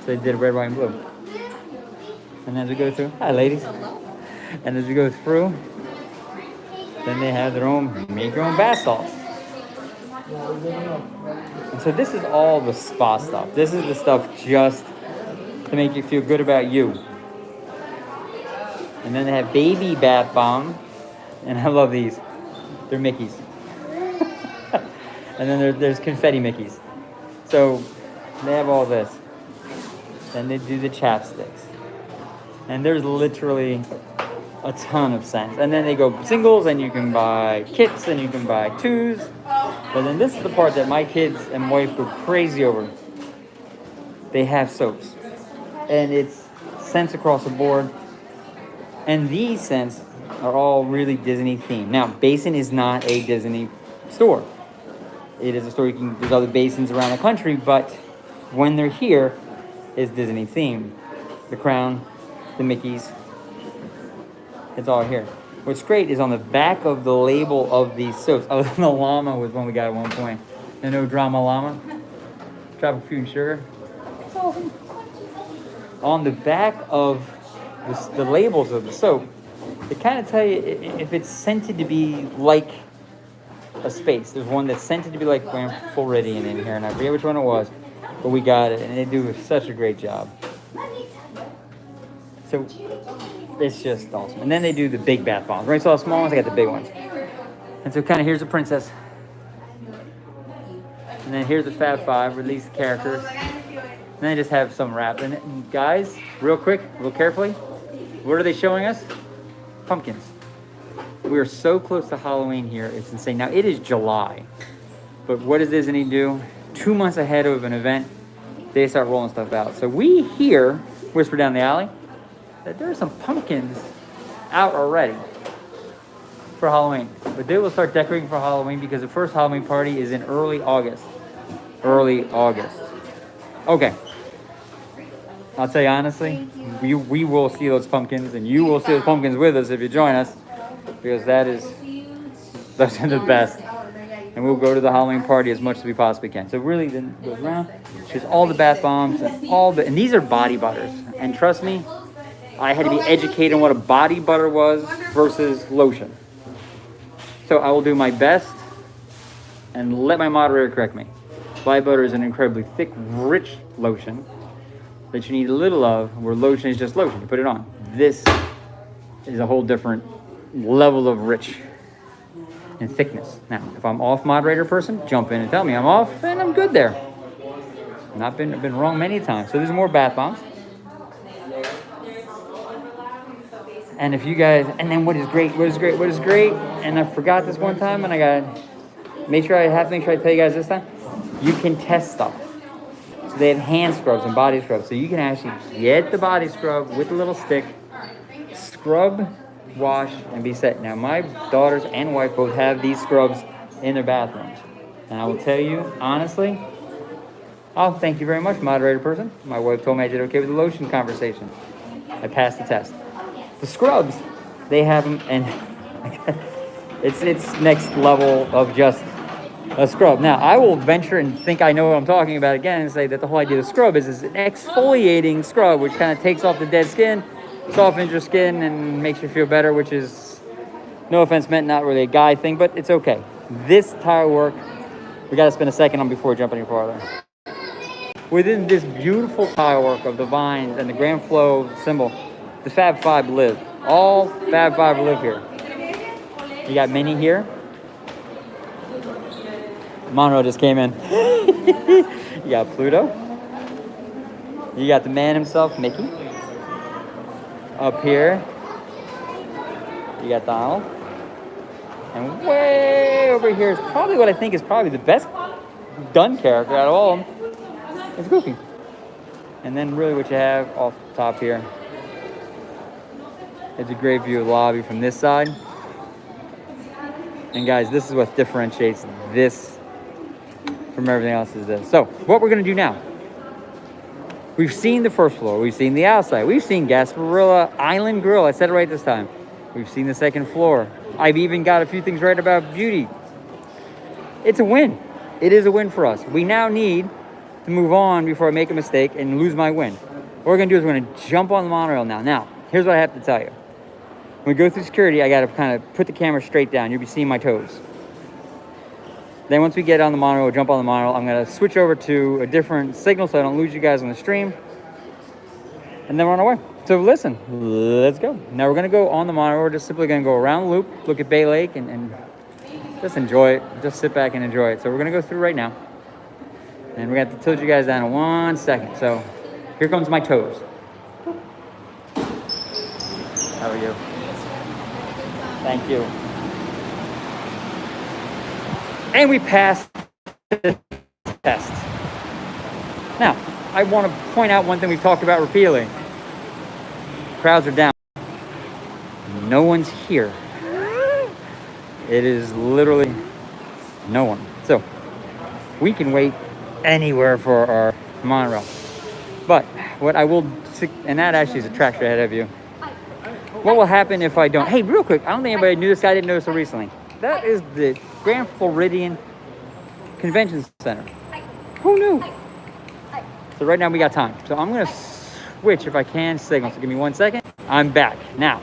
Speaker 1: So they did red, white, and blue. And as we go through, hi ladies. And as we go through, then they have their own, make your own bath salts. And so this is all the spa stuff. This is the stuff just to make you feel good about you. And then they have baby bath bomb. And I love these. They're Mickeys. And then there's confetti Mickeys. So they have all this. Then they do the chapsticks. And there's literally a ton of scents. And then they go singles, and you can buy kits, and you can buy 2s. But then this is the part that my kids and wife go crazy over. They have soaps. And it's scents across the board. And these scents are all really Disney themed. Now, Basin is not a Disney store. It is a store, there's other basins around the country, but when they're here, it's Disney themed. The Crown, the Mickeys, it's all here. What's great is on the back of the label of these soaps. Oh, the llama was one we got at one point. The No Drama Llama. Tropical Fruit and Sugar. It's awesome. On the back of the labels of the soap, they kind of tell you if it's scented to be like a space. There's one that's scented to be like Grand Floridian in here, and I forget which one it was, but we got it, and they do such a great job. So it's just awesome. And then they do the big bath bombs. Right, so all the small ones, I got the big ones. And so kind of here's the princess. And then here's the Fab Five, release the characters. And then they just have some wrap in it. And guys, real quick, real carefully, what are they showing us? Pumpkins. We are so close to Halloween here, it's insane. Now, it is July. But what does Disney do? 2 months ahead of an event, they start rolling stuff out. So we hear, whisper down the alley, that there are some pumpkins out already for Halloween. But they will start decorating for Halloween because the first Halloween party is in early August. Early August. Okay. I'll tell you honestly, we will see those pumpkins, and you will see those pumpkins with us if you join us, because those are the best. And we'll go to the Halloween party as much as we possibly can. So really, then goes around. There's all the bath bombs and these are body butters. And trust me, I had to be educated on what a body butter was versus lotion. So I will do my best and let my moderator correct me. Body butter is an incredibly thick, rich lotion that you need a little of, where lotion is just lotion. You put it on. This is a whole different level of rich and thickness. Now, if I'm off, moderator person, jump in and tell me I'm off, and I'm good there. I've been wrong many times. So there's more bath bombs. And if you guys, and then what is great, and I forgot this one time, and I got to make sure I tell you guys this time, you can test stuff. So they have hand scrubs and body scrubs. So you can actually get the body scrub with a little stick, scrub, wash, and be set. Now, my daughters and wife both have these scrubs in their bathrooms. And I will tell you, honestly, oh, thank you very much, moderator person. My wife told me I did okay with the lotion conversation. I passed the test. The scrubs, they have them, and it's next level of just a scrub. Now, I will venture and think I know what I'm talking about again and say that the whole idea of scrub is an exfoliating scrub, which kind of takes off the dead skin, softens your skin, and makes you feel better, which is, no offense meant, not really a guy thing, but it's okay. This tile work, we got to spend a second on before we jump any farther. Within this beautiful tile work of the vines and the Grand Flow symbol, the Fab Five live. All Fab Five live here. You got Minnie here. Monorail just came in. You got Pluto. You got the man himself, Mickey. Up here, you got Donald. And way over here is probably what I think is probably the best done character out of all of them. It's Goofy. And then really what you have off the top here is a great view of the lobby from this side. And guys, this is what differentiates this from everything else is this. So what we're going to do now, we've seen the first floor, we've seen the outside, we've seen Gasparilla Island Grill, I said it right this time. We've seen the second floor. I've even got a few things right about beauty. It's a win. It is a win for us. We now need to move on before I make a mistake and lose my win. What we're going to do is we're going to jump on the monorail now. Now, here's what I have to tell you. When we go through security, I got to kind of put the camera straight down. You'll be seeing my toes. Then once we get on the monorail, jump on the monorail, I'm going to switch over to a different signal so I don't lose you guys on the stream. And then we're on our way. So listen, let's go. Now we're going to go on the monorail. We're just simply going to go around the loop, look at Bay Lake, and just enjoy it. Just sit back and enjoy it. So we're going to go through right now. And we're going to have to tilt you guys down in 1 second. So here comes my toes. How are you? Thank you. And we passed the test. Now, I want to point out one thing we've talked about repeatedly. Crowds are down. No one's here. It is literally no one. So, we can wait anywhere for our monorail. But, what I will, and that actually is a track ahead of you. What will happen if I don't? Hey, real quick, I don't think anybody knew this. I didn't know so recently. That is the Grand Floridian Convention Center. Who knew? So right now we got time. So I'm going to switch, if I can, signal. So give me 1 second. I'm back. Now,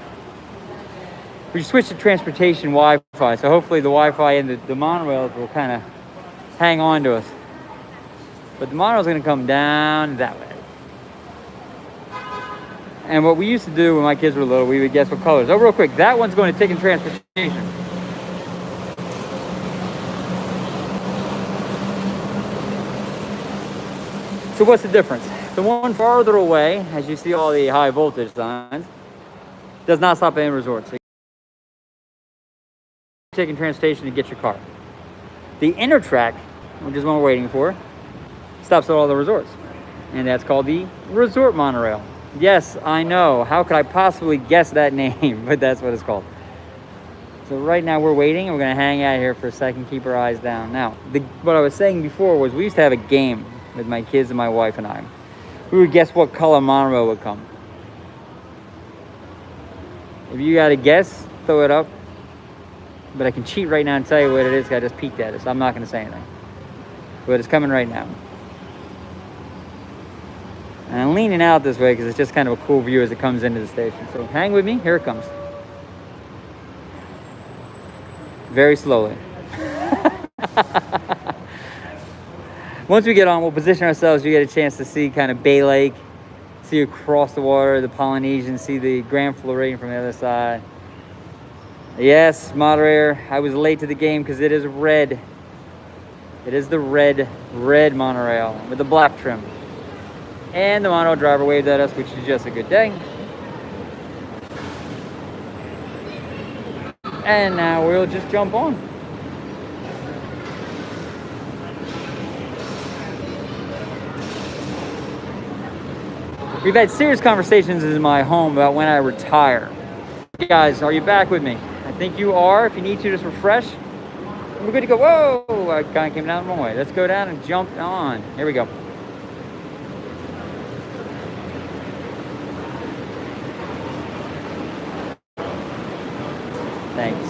Speaker 1: we switched to transportation Wi-Fi. So hopefully the Wi-Fi and the monorails will kind of hang on to us. But the monorail's going to come down that way. And what we used to do when my kids were little, we would guess what colors. Oh, real quick, that one's going to Ticket Transportation. So what's the difference? The one farther away, as you see all the high voltage signs, does not stop at any resort. So you're taking transportation to get your car. The inner track, which is what we're waiting for, stops at all the resorts. And that's called the Resort Monorail. Yes, I know. How could I possibly guess that name? But that's what it's called. So right now we're waiting. We're going to hang out here for a second, keep our eyes down. Now, what I was saying before was we used to have a game with my kids and my wife and I. We would guess what color monorail would come. If you got to guess, throw it up. But I can cheat right now and tell you what it is. I just peeked at it, so I'm not going to say anything. But it's coming right now. And I'm leaning out this way because it's just kind of a cool view as it comes into the station. So hang with me. Here it comes. Very slowly. Once we get on, we'll position ourselves. You get a chance to see kind of Bay Lake, see across the water, the Polynesian, see the Grand Floridian from the other side. Yes, moderator, I was late to the game because it is red. It is the red monorail with the black trim. And the mono driver waved at us, which is just a good day. And now we'll just jump on. We've had serious conversations in my home about when I retire. Hey guys, are you back with me? I think you are. If you need to, just refresh. We're good to go. Whoa! I kind of came down the wrong way. Let's go down and jump on. Here we go. Thanks.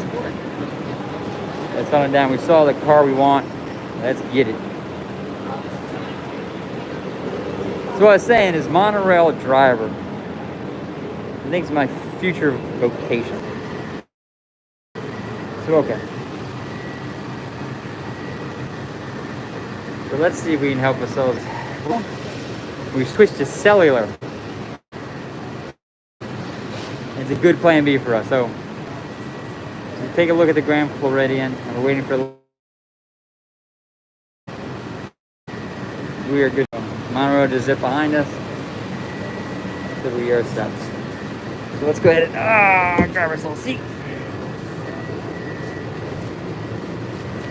Speaker 1: Let's on it down. We saw the car we want. Let's get it. So what I was saying is monorail driver. I think it's my future vocation. So okay. So let's see if we can help ourselves. We switched to cellular. It's a good plan B for us. So take a look at the Grand Floridian, and we're waiting for. We are good. Monorail to zip behind us, so we are set. So let's go ahead and grab ourselves a seat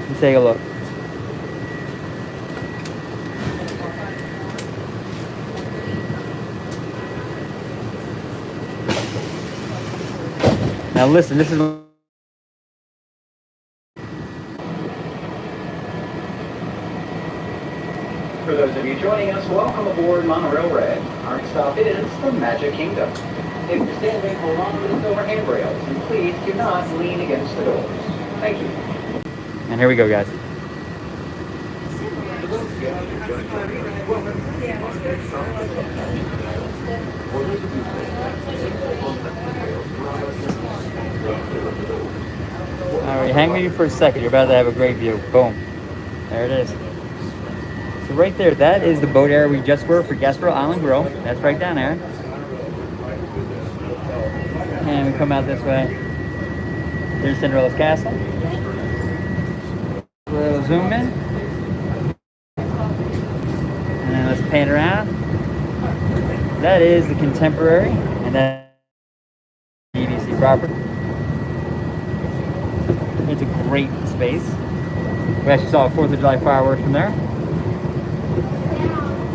Speaker 1: and take a look. Now listen, this is.
Speaker 3: For those of you joining us, welcome aboard Monorail Red. Our next stop is the Magic Kingdom. If you're standing, hold on to the silver handrails, and please do not lean against the doors. Thank you.
Speaker 1: And here we go, guys. All right, hang with you for a second. You're about to have a great view. Boom. There it is. So right there, that is the boat area we just were for Gasparo Island Grill. That's right down there. And we come out this way. There's Cinderella's Castle. We'll zoom in. And then let's pan around. That is the Contemporary. And that's EDC property. It's a great space. We actually saw 4th of July fireworks from there.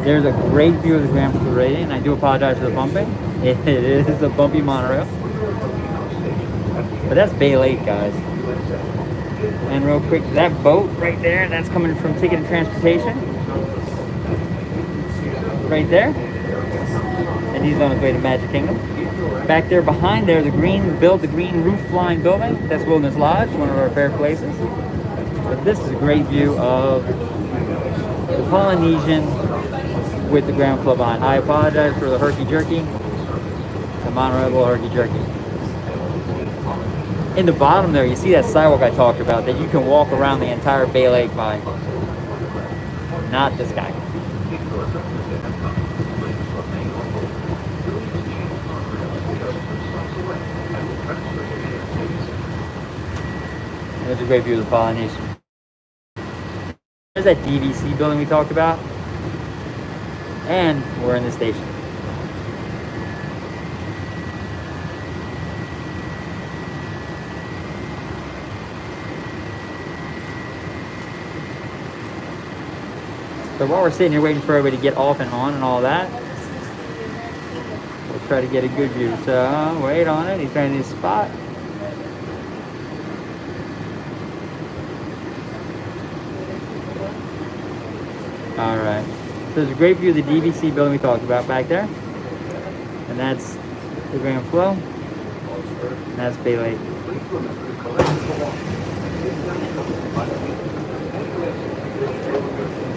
Speaker 1: There's a great view of the Grand Floridian. I do apologize for the bumping. It is a bumpy monorail. But that's Bay Lake, guys. And real quick, that boat right there, that's coming from Ticket and Transportation. Right there. And he's on his way to Magic Kingdom. Back there behind there, the green roof line building. That's Wilderness Lodge, one of our favorite places. But this is a great view of the Polynesian with the ground floor behind. I apologize for the herky-jerky. The monorail herky-jerky. In the bottom there, you see that sidewalk I talked about that you can walk around the entire Bay Lake by. Not this guy. There's a great view of the Polynesian. There's that DVC building we talked about. And we're in the station. So while we're sitting here waiting for everybody to get off and on and all that, we'll try to get a good view. So wait on it. He's finding his spot. All right. So there's a great view of the DVC building we talked about back there, and that's the Grand Flow. And that's Bay Lake.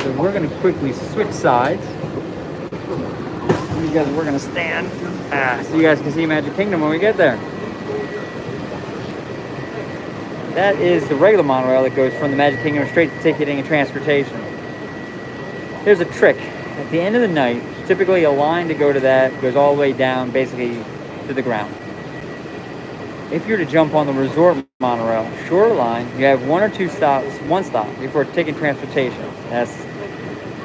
Speaker 1: So we're going to quickly switch sides. You guys, we're going to stand so you guys can see Magic Kingdom when we get there. That is the regular monorail that goes from the Magic Kingdom straight to ticketing and transportation. Here's a trick. At the end of the night, typically a line to go to that goes all the way down basically to the ground. If you're to jump on the resort monorail, shorter line, you have one stop before ticket transportation. That's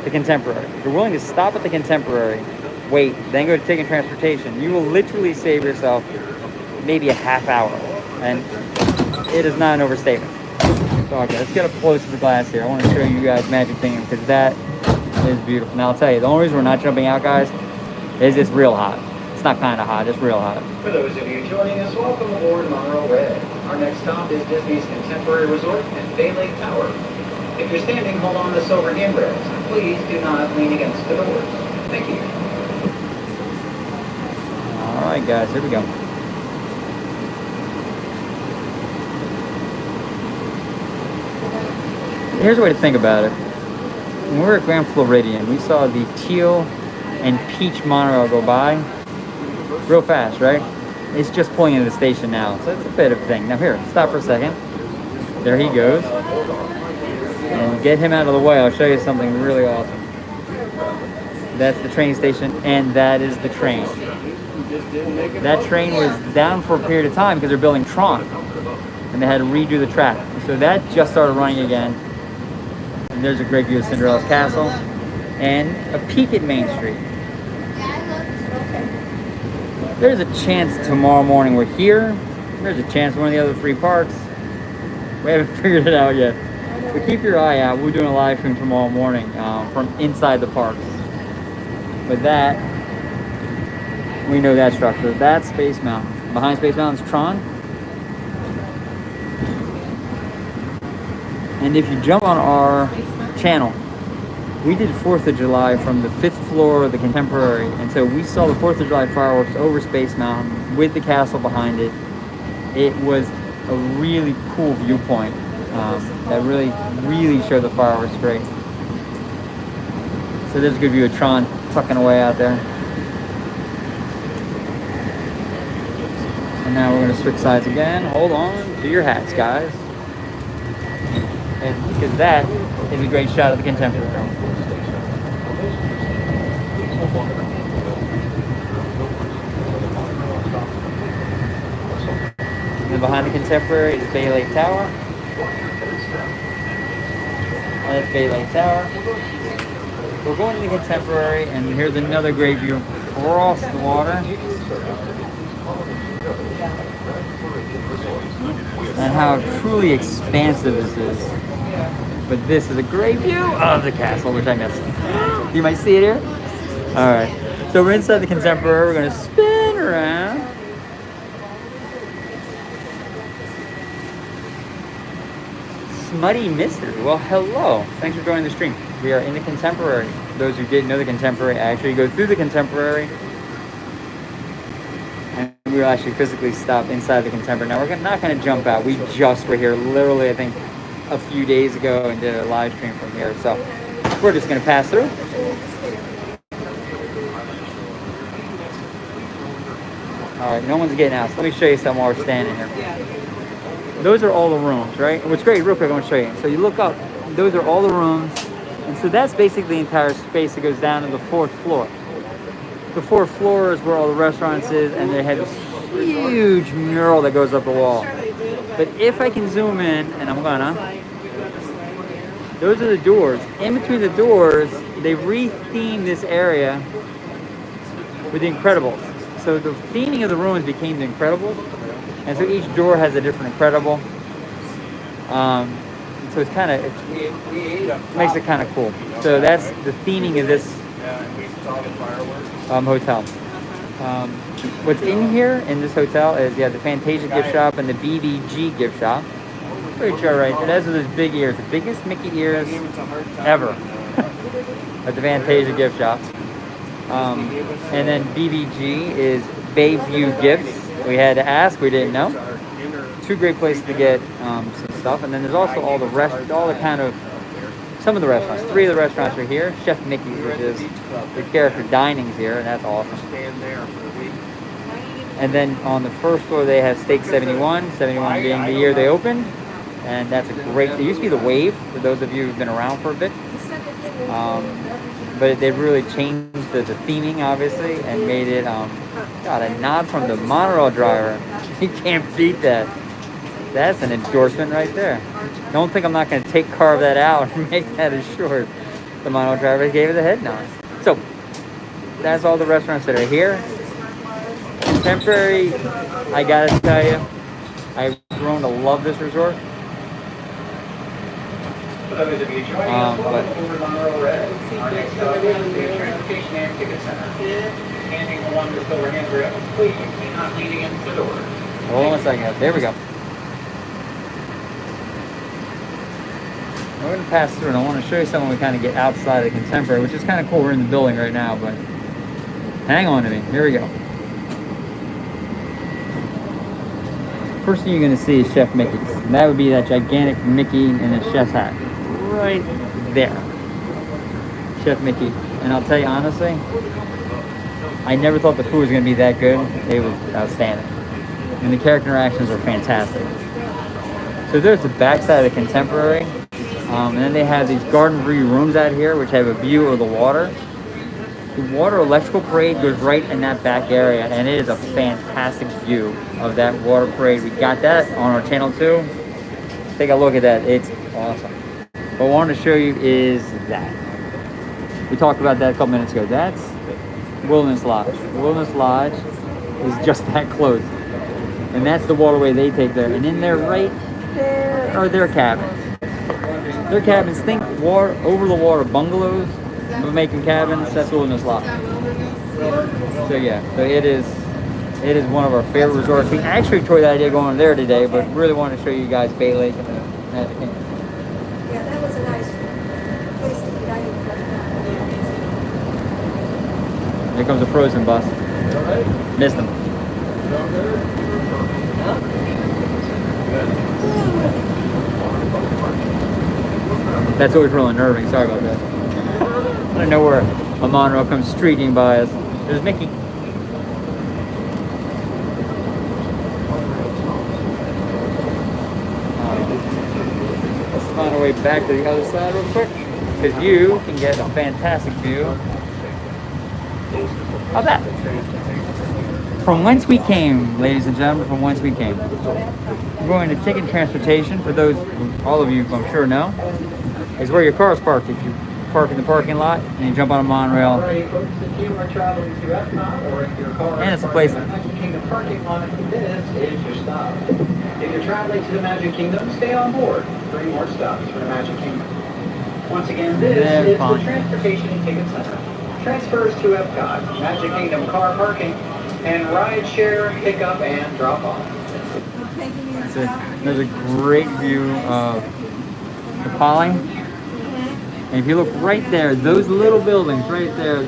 Speaker 1: the Contemporary. If you're willing to stop at the Contemporary, wait, then go to ticket transportation, you will literally save yourself maybe a half hour. And it is not an overstatement. So, okay, let's get up close to the glass here. I want to show you guys Magic Kingdom because that is beautiful. Now I'll tell you, the only reason we're not jumping out, guys, is it's real hot. It's not kind of hot, it's real hot.
Speaker 3: For those of you joining us, welcome aboard Monorail Red. Our next stop is Disney's Contemporary Resort and Bay Lake Tower. If you're standing, hold on to the silver handrails, and please do not lean against the doors. Thank you.
Speaker 1: All right, guys, here we go. Here's a way to think about it. When we were at Grand Floridian, we saw the teal and peach monorail go by real fast, right? It's just pulling into the station now, so it's a bit of a thing. Now here, stop for a second. There he goes. And get him out of the way. I'll show you something really awesome. That's the train station, and that is the train. That train was down for a period of time because they're building Tron, and they had to redo the track. So that just started running again. And there's a great view of Cinderella's castle and a peek at Main Street. There's a chance tomorrow morning we're here. There's a chance one of the other three parks. We haven't figured it out yet. But keep your eye out. We're doing a live stream tomorrow morning from inside the parks. But that, we know that structure. That's Space Mountain. Behind Space Mountain is Tron. And if you jump on our channel, we did 4th of July from the 5th floor of the Contemporary. And so we saw the 4th of July fireworks over Space Mountain with the castle behind it. It was a really cool viewpoint that really showed the fireworks great. So there's a good view of Tron tucking away out there. And now we're going to switch sides again. Hold on to your hats, guys. And because that is a great shot of the Contemporary. And behind the Contemporary is Bay Lake Tower. And that's Bay Lake Tower. We're going to the Contemporary, and here's another great view across the water. And how truly expansive this is. But this is a great view of the castle, which I missed. You might see it here. All right. So we're inside the Contemporary. We're going to spin around. Smutty Mister. Well, hello. Thanks for joining the stream. We are in the Contemporary. Those who didn't know the Contemporary, actually go through the Contemporary. And we will actually physically stop inside the Contemporary. Now, we're not going to jump out. We just were here literally, I think, a few days ago and did a live stream from here. So we're just going to pass through. All right, no one's getting out. So let me show you something while we're standing here. Those are all the rooms, right? What's great, real quick, I want to show you. So you look up, those are all the rooms. And so that's basically the entire space that goes down to the 4th floor. The 4th floor is where all the restaurants is, and they have this huge mural that goes up the wall. But if I can zoom in, and I'm gonna, Those are the doors. In between the doors, they re-themed this area with the Incredibles. So the theming of the rooms became the Incredibles, and so each door has a different Incredible. So it's kind of makes it kind of cool. So that's the theming of this hotel. What's in here in this hotel is the Fantasia gift shop and the BBG gift shop. Pretty sure right there. Those are those big ears, the biggest Mickey ears ever at the Fantasia gift shop. And then BBG is Bayview Gifts. We had to ask, we didn't know. Two great places to get some stuff. And then there's also all the some of the restaurants. 3 of the restaurants are here. Chef Mickey's, which is the character dining's here, and that's awesome. And then on the first floor they have Steak 71, 71 being the year they opened. And that's a great, it used to be the Wave, for those of you who've been around for a bit. But they really changed the theming, obviously, and made it, got a nod from the Monorail driver. You can't beat that. That's an endorsement right there. Don't think I'm not going to carve that out and make that as short. The Monorail driver gave it the head nod. So, that's all the restaurants that are here. Contemporary, I gotta tell you, I've grown to love this resort.
Speaker 3: For those of you joining us, welcome over to Monorail Red. Our next stop is the Transportation and Ticket Center. Standing along the silver handrails, please do not lean against the door.
Speaker 1: Hold on a second. There we go. We're going to pass through, and I want to show you something we kind of get outside of the Contemporary, which is kind of cool. We're in the building right now, but hang on to me. Here we go. First thing you're going to see is Chef Mickey's. And that would be that gigantic Mickey in a chef's hat. Right there. Chef Mickey. And I'll tell you honestly, I never thought the food was going to be that good. It was outstanding. And the character interactions are fantastic. So there's the backside of the Contemporary. And then they have these garden view rooms out here, which have a view of the water. The water electrical parade goes right in that back area, and it is a fantastic view of that water parade. We got that on our channel too. Take a look at that. It's awesome. What I wanted to show you is that. We talked about that a couple minutes ago. That's Wilderness Lodge. Wilderness Lodge is just that close. And that's the waterway they take there. And in there, right there, are their cabins. Their cabins, think water, over the water bungalows, but making cabins. That's Wilderness Lodge. So yeah, so it is one of our favorite resorts. We actually toyed the idea of going there today, but really wanted to show you guys Bay Lake and the Magic Kingdom.
Speaker 2: Yeah, that was a nice place to eat. I didn't.
Speaker 1: Here comes a Frozen bus. Missed them. That's always real unnerving. Sorry about that. I don't know where a monorail comes streaking by us. There's Mickey. Let's find our way back to the other side real quick, because you can get a fantastic view of that. From whence we came, ladies and gentlemen, from whence we came. We're going to Ticket Transportation. For those, all of you, I'm sure know, is where your car is parked. If you park in the parking lot and you jump on a monorail, and it's a place.
Speaker 3: Magic Kingdom parking lot. This is your stop. If you're traveling to the Magic Kingdom, stay on board. 3 more stops for the Magic Kingdom. Once again, this is the Transportation and Ticket Center. Transfers to Epcot, Magic Kingdom car parking, and ride share, pickup, and drop off.
Speaker 1: There's a great view of the Poly. And if you look right there, those little buildings right there,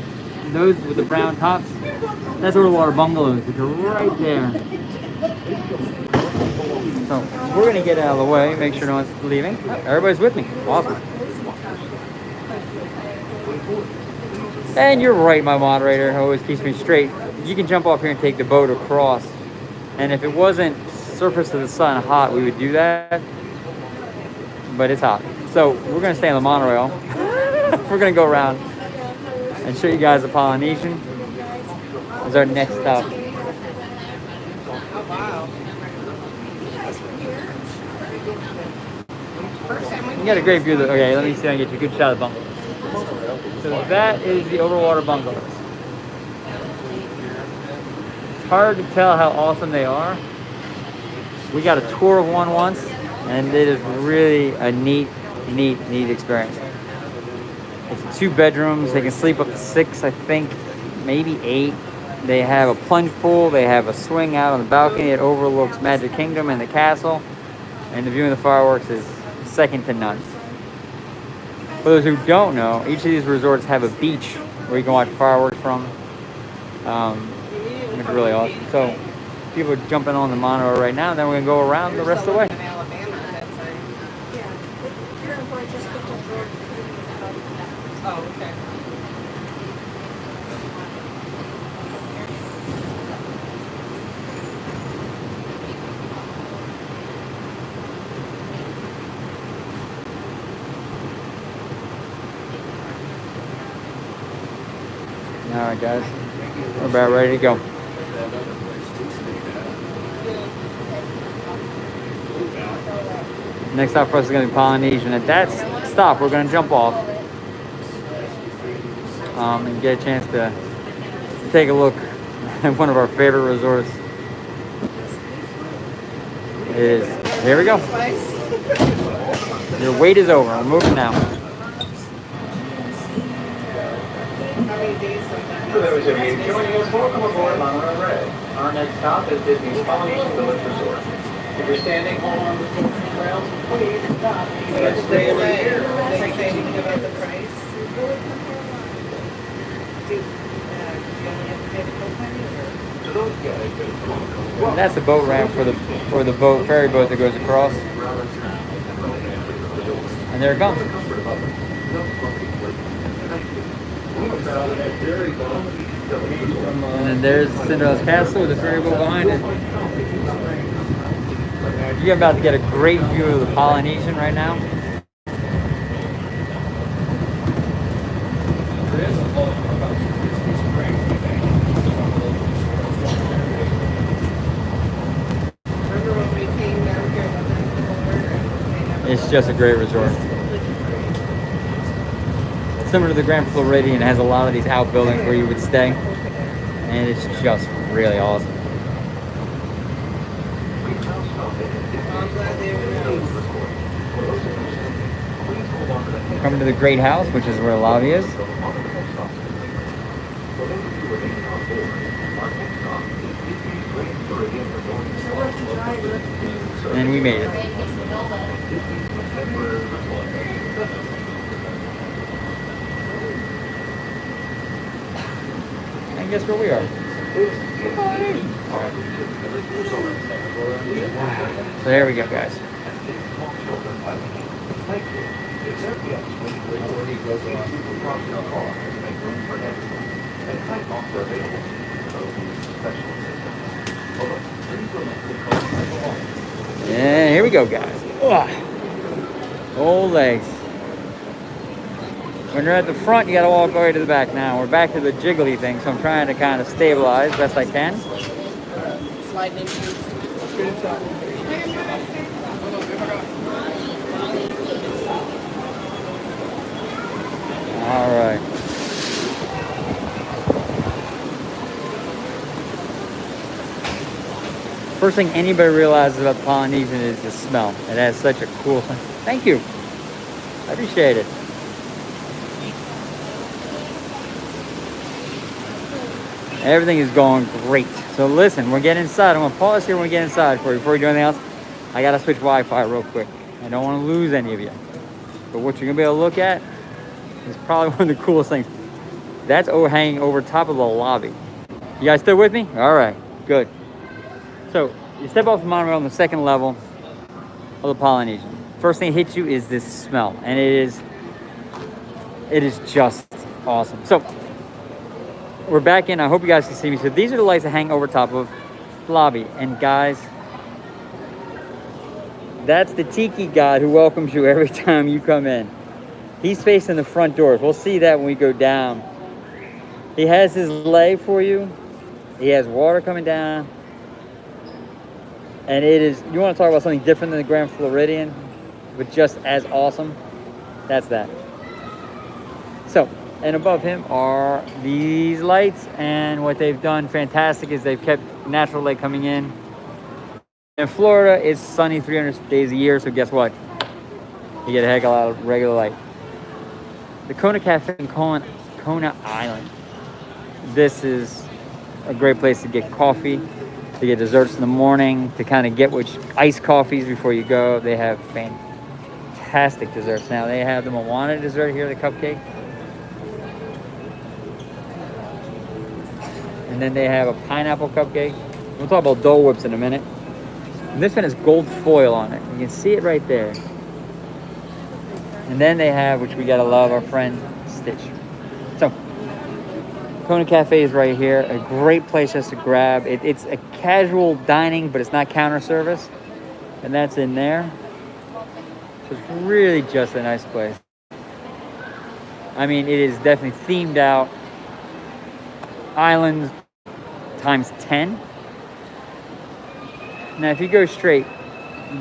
Speaker 1: those with the brown tops, that's Water Bungalows, which are right there. So we're gonna get out of the way, make sure no one's leaving. Everybody's with me. Awesome. And you're right, my moderator always keeps me straight. You can jump off here and take the boat across. And if it wasn't surface of the sun hot, we would do that. But it's hot. So we're gonna stay on the monorail. We're gonna go around and show you guys the Polynesian. Is our next stop. got a great view of the, okay, let me see if I can get you a good shot of the bungalows. So that is the overwater bungalows. It's hard to tell how awesome they are. We got a tour of one once, and it is really a neat experience. It's 2 bedrooms. They can sleep up to 6, I think, maybe 8. They have a plunge pool. They have a swing out on the balcony. It overlooks Magic Kingdom and the castle. And the view of the fireworks is second to none. For those who don't know, each of these resorts have a beach where you can watch fireworks from. Which is really awesome. So people are jumping on the monorail right now. Then we're going to go around the rest of the way.
Speaker 2: Yeah, but Karen Boy just picked up Road.
Speaker 4: Oh, okay.
Speaker 1: All right, guys. We're about ready to go. Next stop for us is going to be Polynesian. At that stop, we're going to jump off and get a chance to take a look at one of our favorite resorts. It is. Here we go. Your wait is over. I'm moving now.
Speaker 3: For those of you joining us, welcome aboard Monorail Red. Our next stop is Disney's Polynesian Village Resort. If you're standing along the rails, please stop.
Speaker 4: Let's stay over here. Does it say anything about the price? Do you only have to pay the co-pilot, or?
Speaker 1: And that's the boat ramp for the boat ferry boat that goes across. And there it comes. And then there's Cinderella's castle with the ferry boat behind it. You're about to get a great view of the Polynesian right now.
Speaker 4: Remember when we came down here the night before?
Speaker 1: It's just a great resort. Similar to the Grand Floridian, it has a lot of these outbuildings where you would stay, and it's just really awesome.
Speaker 4: I'm glad they were nice.
Speaker 1: We're coming to the Great House, which is where the lobby is. And we made it. And guess where we are? So there we go, guys. And here we go, guys. Old legs. When you're at the front, you gotta walk all the way to the back. Now we're back to the jiggly thing, so I'm trying to kind of stabilize best I can.
Speaker 4: Sliding into.
Speaker 1: All right. First thing anybody realizes about the Polynesian is the smell. It has such a cool smell. Thank you. I appreciate it. Everything is going great. So listen, we're getting inside. I'm gonna pause here when we get inside for you. Before we do anything else, I gotta switch Wi-Fi real quick. I don't want to lose any of you. But what you're gonna be able to look at is probably one of the coolest things. That's hanging over top of the lobby. You guys still with me? All right, good. So you step off the monorail on the second level of the Polynesian. First thing that hits you is this smell, and it is just awesome. So we're back in. I hope you guys can see me. So these are the lights that hang over top of the lobby. And guys, that's the tiki god who welcomes you every time you come in. He's facing the front doors. We'll see that when we go down. He has his leg for you. He has water coming down. And it is, you want to talk about something different than the Grand Floridian? but just as awesome. That's that. So, and above him are these lights, and what they've done fantastic is they've kept natural light coming in. In Florida, it's sunny 300 days a year, so guess what? You get a heck of a lot of regular light. The Kona Cafe in Kona Island. This is a great place to get coffee, to get desserts in the morning, to kind of get iced coffees before you go. They have fantastic desserts. Now they have the Moana dessert here, the cupcake. And then they have a pineapple cupcake. We'll talk about Dole Whips in a minute. And this one has gold foil on it. You can see it right there. And then they have, which we gotta love, our friend Stitch. So, Kona Cafe is right here. A great place just to grab. It's a casual dining, but it's not counter service. And that's in there. So it's really just a nice place. I mean, it is definitely themed out. Islands times 10. Now, if you go straight,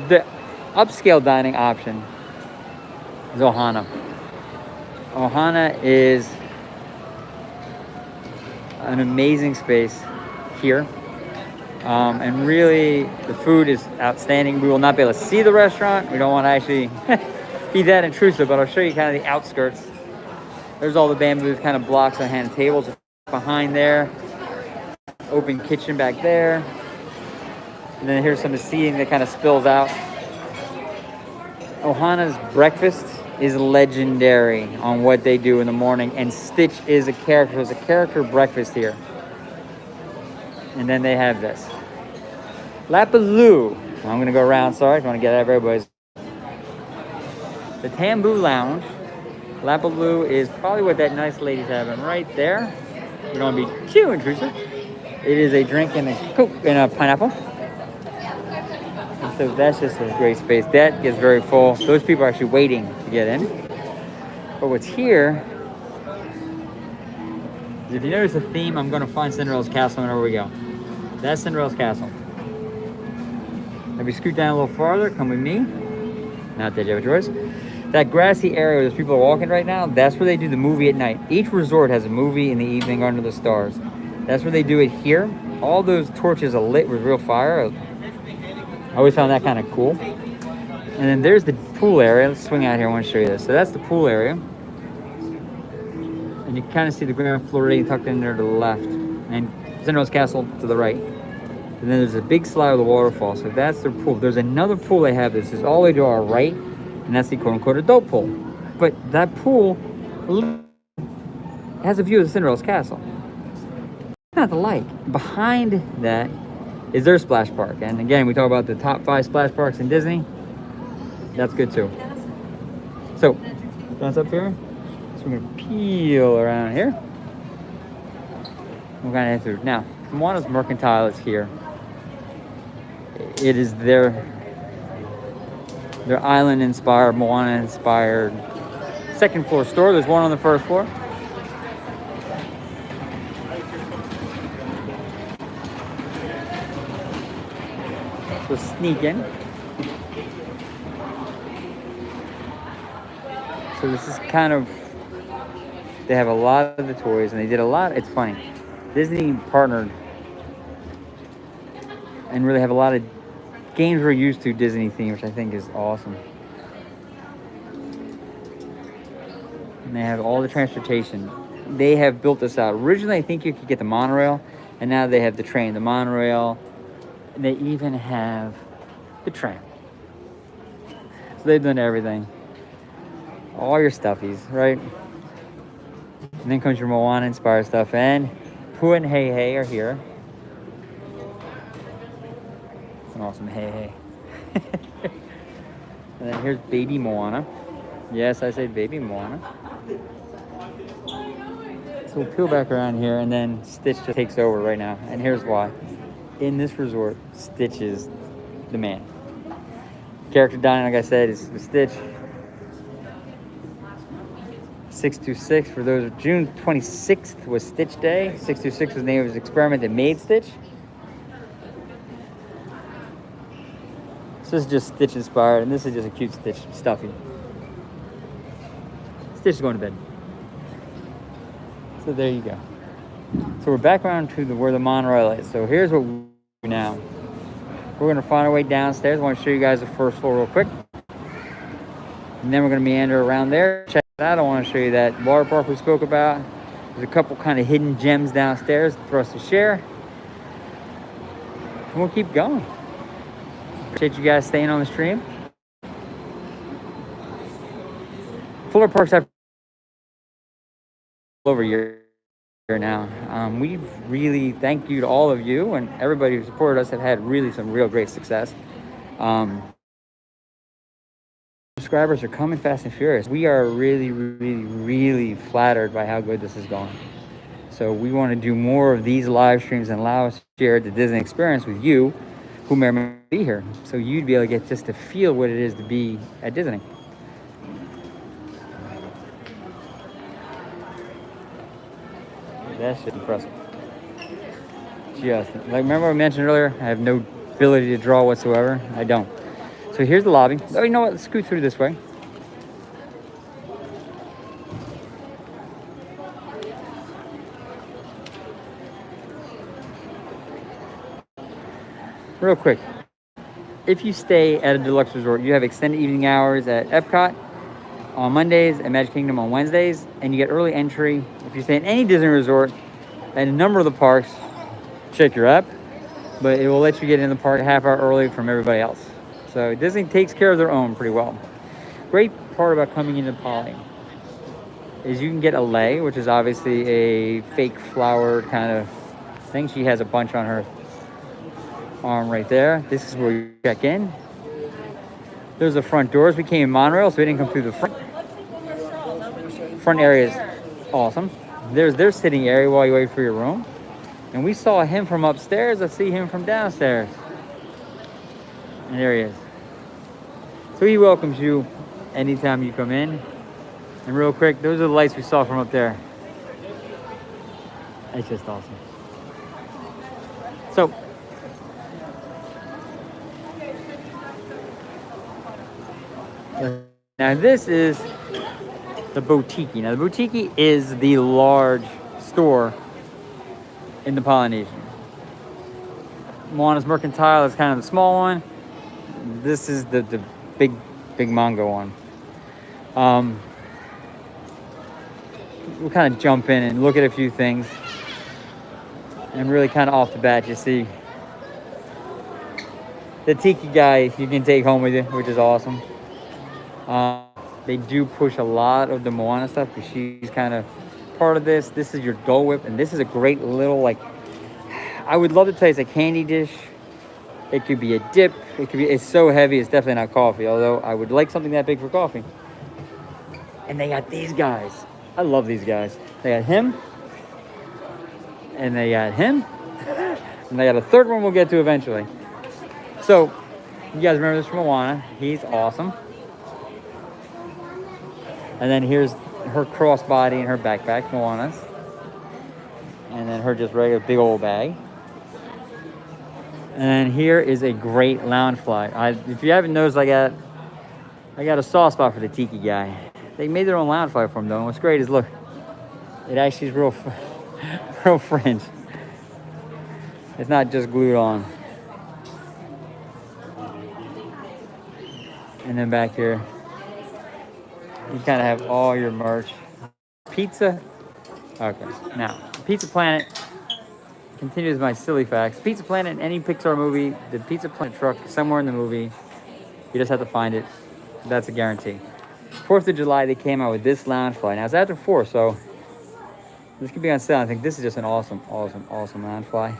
Speaker 1: the upscale dining option is Ohana. Ohana is an amazing space here. And really, the food is outstanding. We will not be able to see the restaurant. We don't want to actually be that intrusive, but I'll show you kind of the outskirts. There's all the bamboo kind of blocks on hand tables behind there. Open kitchen back there. And then here's some of the seating that kind of spills out. Ohana's breakfast is legendary on what they do in the morning, and Stitch is a character. There's a character breakfast here. And then they have this. Lapaloo. I'm gonna go around, sorry, I want to get out of everybody's. The Tambu Lounge. Lapaloo is probably what that nice lady's having right there. We don't want to be too intrusive. It is a drink and a Coke and a pineapple. And so that's just a great space. That gets very full. Those people are actually waiting to get in. But what's here is, if you notice the theme, I'm going to find Cinderella's castle whenever we go. That's Cinderella's castle. If we scoot down a little farther, come with me. Not that you have a choice. That grassy area where those people are walking right now, that's where they do the movie at night. Each resort has a movie in the evening under the stars. That's where they do it here. All those torches are lit with real fire. I always found that kind of cool. And then there's the pool area. Let's swing out here. I want to show you this. So that's the pool area. And you can kind of see the Grand Floridian tucked in there to the left. And Cinderella's Castle to the right. And then there's a big slide of the waterfall. So that's their pool. There's another pool they have. This is all the way to our right. And that's the quote-unquote adult pool. But that pool has a view of the Cinderella's Castle. Not the like. Behind that is their splash park. And again, we talk about the top 5 splash parks in Disney. That's good too. So, that's up here. So we're gonna peel around here. We're gonna enter. Now, Moana's Mercantile is here. It is their island-inspired, Moana-inspired second floor store. There's one on the first floor. So sneak in. So this is kind of, they have a lot of the toys, and they did a lot. It's funny. Disney partnered and really have a lot of games we're used to Disney theme, which I think is awesome. And they have all the transportation. They have built this out. Originally, I think you could get the monorail, and now they have the train, the monorail, and they even have the tram. So they've done everything. All your stuffies, right? And then comes your Moana-inspired stuff, and Pooh and Hey Hey are here. It's an awesome Hey Hey. And then here's Baby Moana. Yes, I say Baby Moana. So we'll peel back around here, and then Stitch just takes over right now. And here's why. In this resort, Stitch is the man. Character dining, like I said, is with Stitch. 626 for those. June 26th was Stitch Day. 626 was the name of his experiment that made Stitch. So this is just Stitch inspired, and this is just a cute Stitch stuffy. Stitch is going to bed. So there you go. So we're back around to where the monorail is. So here's what we do now. We're gonna find our way downstairs. I want to show you guys the first floor real quick. And then we're gonna meander around there. Check it out. I want to show you that water park we spoke about. There's a couple kind of hidden gems downstairs for us to share. And we'll keep going. Appreciate you guys staying on the stream. Florida parks have over here now. We really thank you to all of you, and everybody who supported us have had really some real great success. Subscribers are coming fast and furious. We are really flattered by how good this is going. So we want to do more of these live streams and allow us to share the Disney experience with you who may or may not be here, so you'd be able to get just to feel what it is to be at Disney. That's just impressive. Just like, remember I mentioned earlier, I have no ability to draw whatsoever. I don't. So here's the lobby. Oh, you know what? Let's scoot through this way. Real quick. If you stay at a deluxe resort, you have extended evening hours at Epcot on Mondays and Magic Kingdom on Wednesdays, and you get early entry. If you stay in any Disney resort at a number of the parks, check your app, but it will let you get in the park a half hour early from everybody else. So Disney takes care of their own pretty well. Great part about coming into Poly is you can get a lei, which is obviously a fake flower kind of thing. She has a bunch on her arm right there. This is where you check in. There's the front doors. We came in monorail, so we didn't come through the front. Front area is awesome. There's their sitting area while you wait for your room. And we saw him from upstairs. Let's see him from downstairs. And there he is. So he welcomes you anytime you come in. And real quick, those are the lights we saw from up there. It's just awesome. So, now this is the boutique. Now the boutique is the large store in the Polynesian. Moana's Mercantile is kind of the small one. This is the big Mongo one. We'll kind of jump in and look at a few things. And really kind of off the bat, you see the tiki guy you can take home with you, which is awesome. They do push a lot of the Moana stuff because she's kind of part of this. This is your Dole Whip, and this is a great little, like, I would love to tell you it's a candy dish. It could be a dip. It could be, it's so heavy, it's definitely not coffee, although I would like something that big for coffee. And they got these guys. I love these guys. They got him, and they got him, and they got a third one we'll get to eventually. So, you guys remember this from Moana. He's awesome. And then here's her crossbody and her backpack, Moana's. And then her just regular big old bag. And then here is a great loungefly. If you haven't noticed, I got a soft spot for the tiki guy. They made their own loungefly for him though. And what's great is, look, it actually is real fringe. It's not just glued on. And then back here, you kind of have all your merch. Pizza. Okay, now, Pizza Planet continues my silly facts. Pizza Planet in any Pixar movie, the Pizza Planet truck is somewhere in the movie. You just have to find it. That's a guarantee. 4th of July, they came out with this loungefly. Now, it's after 4, so this could be on sale. I think this is just an awesome loungefly.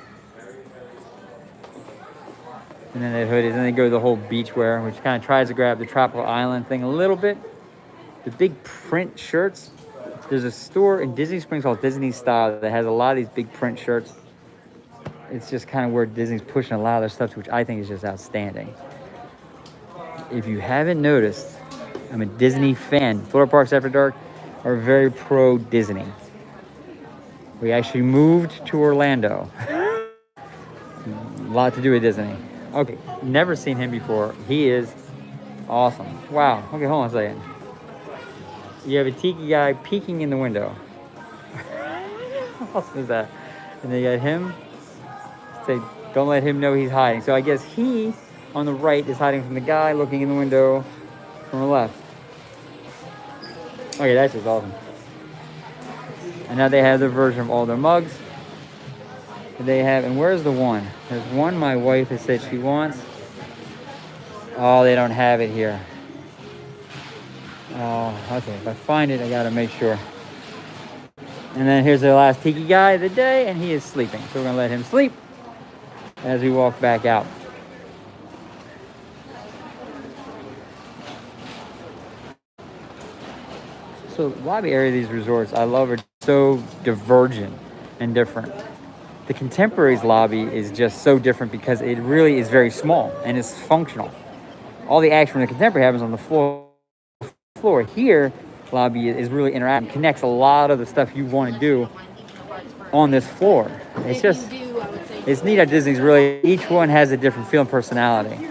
Speaker 1: And then they have hoodies, and they go to the whole beachwear, which kind of tries to grab the tropical island thing a little bit. The big print shirts. There's a store in Disney Springs called Disney Style that has a lot of these big print shirts. It's just kind of where Disney's pushing a lot of their stuff, which I think is just outstanding. If you haven't noticed, I'm a Disney fan. Florida Parks After Dark are very pro Disney. We actually moved to Orlando. A lot to do with Disney. Okay, never seen him before. He is awesome. Wow. Okay, hold on a second. You have a tiki guy peeking in the window. How awesome is that? And they got him. Say, don't let him know he's hiding. So I guess he, on the right, is hiding from the guy looking in the window from the left. Okay, that's just awesome. And now they have the version of all their mugs. They have, and where's the one? There's one my wife has said she wants. Oh, they don't have it here. Oh, okay. If I find it, I gotta make sure. And then here's the last tiki guy of the day, and he is sleeping. So we're gonna let him sleep as we walk back out. So the lobby area of these resorts, I love it. So divergent and different. The Contemporary's lobby is just so different because it really is very small and it's functional. All the action from the Contemporary happens on the floor. Here, lobby is really interactive, connects a lot of the stuff you want to do on this floor. It's just, it's neat how Disney's really, each one has a different feel and personality.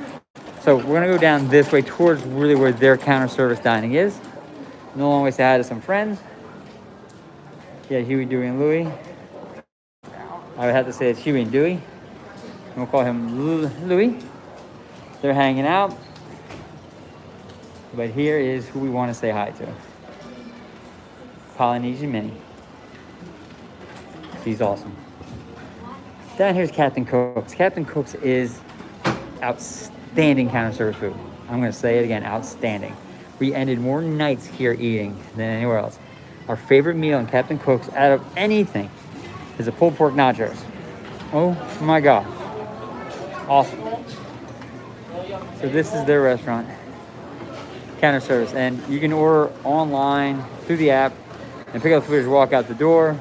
Speaker 1: So we're gonna go down this way towards really where their counter service dining is. No long way to say hi to some friends. Yeah, Huey, Dewey, and Louie. I would have to say it's Huey and Dewey. And we'll call him Louie. They're hanging out. But here is who we want to say hi to. Polynesian Minnie. She's awesome. Down here's Captain Cook's. Captain Cook's is outstanding counter service food. I'm going to say it again, outstanding. We ended more nights here eating than anywhere else. Our favorite meal in Captain Cook's out of anything is the pulled pork nachos. Oh my God. Awesome. So this is their restaurant. Counter service. And you can order online through the app and pick up the food as you walk out the door.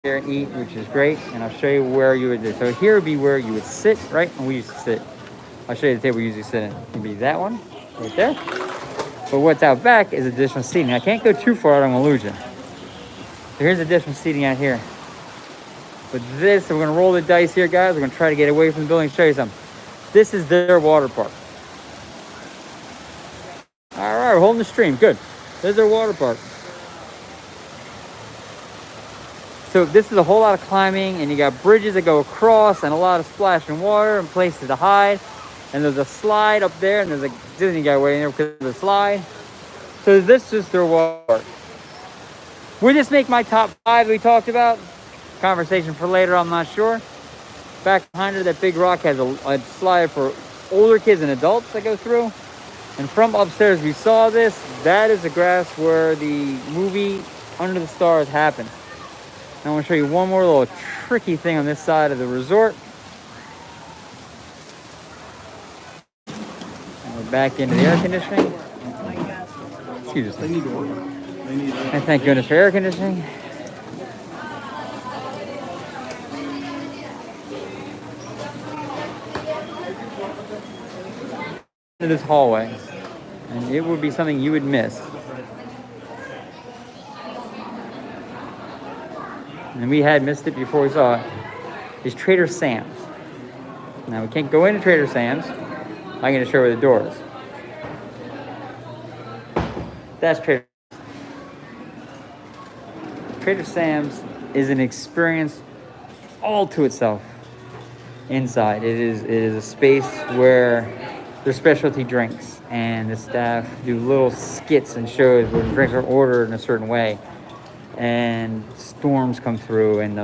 Speaker 1: Here and eat, which is great. And I'll show you where you would do. So here would be where you would sit, right? And we used to sit. I'll show you the table we usually sit in. It would be that one right there. But what's out back is additional seating. I can't go too far, I don't want to lose you. So here's additional seating out here. But this, we're going to roll the dice here, guys. We're going to try to get away from the building and show you something. This is their water park. All right, we're holding the stream. Good. There's their water park. So this is a whole lot of climbing, and you got bridges that go across, and a lot of splashing water and places to hide. And there's a slide up there, and there's a Disney guy waiting there because of the slide. So this is their water park. Would this make my top 5 we talked about? Conversation for later, I'm not sure. Back behind her, that big rock has a slide for older kids and adults that go through. And from upstairs, we saw this. That is the grass where the movie Under the Stars happened. I want to show you one more little tricky thing on this side of the resort. And we're back into the air conditioning. Excuse me. And thank goodness for air conditioning. To this hallway, and it would be something you would miss. And we had missed it before we saw it. Is Trader Sam's. Now we can't go into Trader Sam's. I'm going to show you where the door is. That's Trader. Trader Sam's is an experience all to itself. Inside, it is a space where there's specialty drinks, and the staff do little skits and shows where the drinks are ordered in a certain way, and storms come through and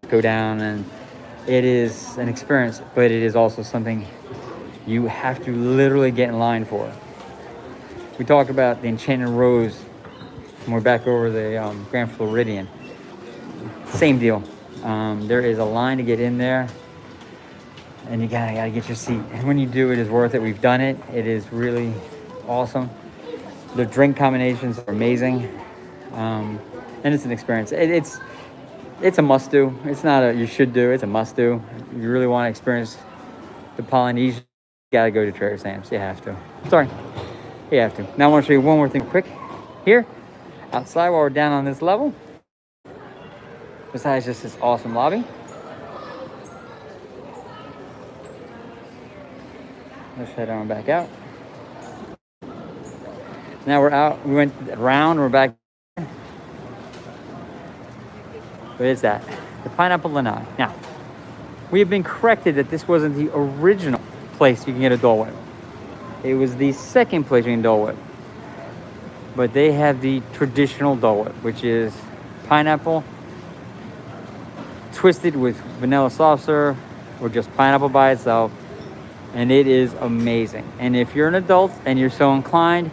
Speaker 1: go down, and it is an experience, but it is also something you have to literally get in line for. We talked about the Enchanted Rose when we're back over the Grand Floridian. Same deal. There is a line to get in there. And you gotta get your seat. And when you do, it is worth it. We've done it. It is really awesome. The drink combinations are amazing. And it's an experience. It's a must do. It's not a you should do. It's a must do. If you really want to experience the Polynesian, you gotta go to Trader Sam's. You have to. Sorry. You have to. Now I want to show you one more thing quick. Here, outside while we're down on this level. Besides just this awesome lobby. Let's head on back out. Now we're out. We went around. We're back. What is that? The Pineapple Lanai. Now, we have been corrected that this wasn't the original place you can get a Dole Whip. It was the second place you can Dole Whip. But they have the traditional Dole Whip, which is pineapple twisted with vanilla soft serve or just pineapple by itself. And it is amazing. And if you're an adult and you're so inclined,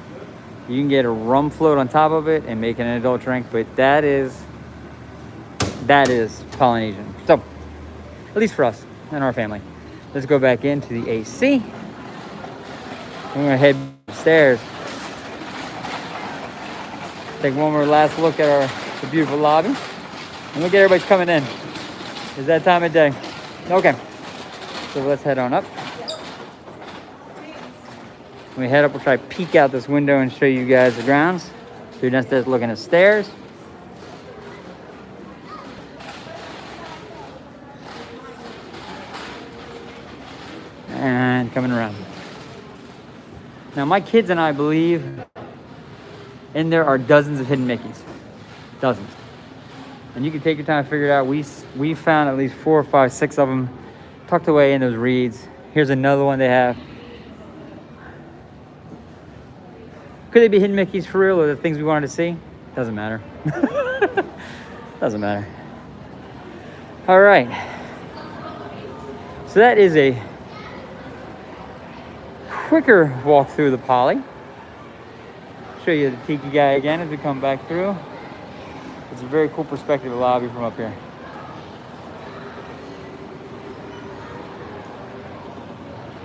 Speaker 1: you can get a rum float on top of it and make it an adult drink. But that is Polynesian. So, at least for us and our family. Let's go back into the AC. We're gonna head upstairs. Take one more last look at the beautiful lobby. And look at everybody's coming in. It's that time of day. Okay. So let's head on up. When we head up, we'll try to peek out this window and show you guys the grounds. So you're downstairs looking at stairs. And coming around. Now my kids and I believe in there are dozens of hidden Mickeys. Dozens. And you can take your time to figure it out. We found at least 4 or 5, 6 of them tucked away in those reeds. Here's another one they have. Could they be hidden Mickeys for real or the things we wanted to see? Doesn't matter. Doesn't matter. All right. So that is a quicker walk through the Poly. Show you the tiki guy again as we come back through. It's a very cool perspective of the lobby from up here.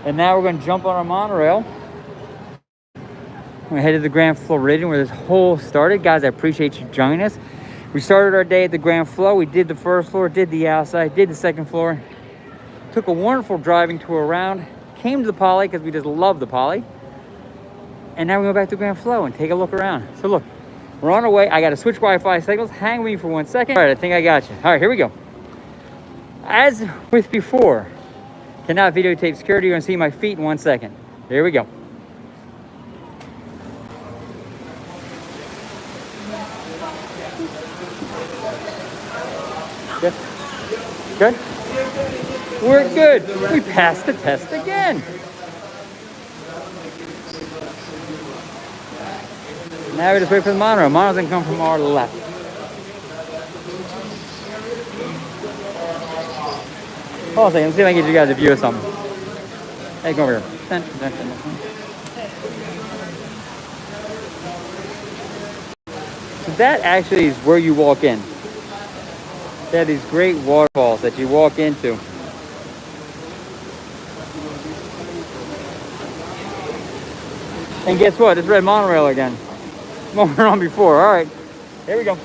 Speaker 1: And now we're going to jump on our monorail. We're headed to the Grand Floridian where this whole started. Guys, I appreciate you joining us. We started our day at the Grand Flo. We did the first floor, did the outside, did the second floor. Took a wonderful driving tour around. Came to the Poly because we just love the Poly. And now we go back to Grand Flo and take a look around. So look, we're on our way. I got to switch Wi-Fi signals. Hang with me for 1 second. All right, I think I got you. All right, here we go. As with before, cannot videotape security. You're going to see my feet in 1 second. Here we go. Good? Good? We're good. We passed the test again. Now we just wait for the monorail. Monorail's gonna come from our left. Hold on a second. Let's see if I can get you guys a view of something. Hey, come over here. So that actually is where you walk in. They have these great waterfalls that you walk into. And guess what? It's red monorail again. What we were on before. All right, here we go.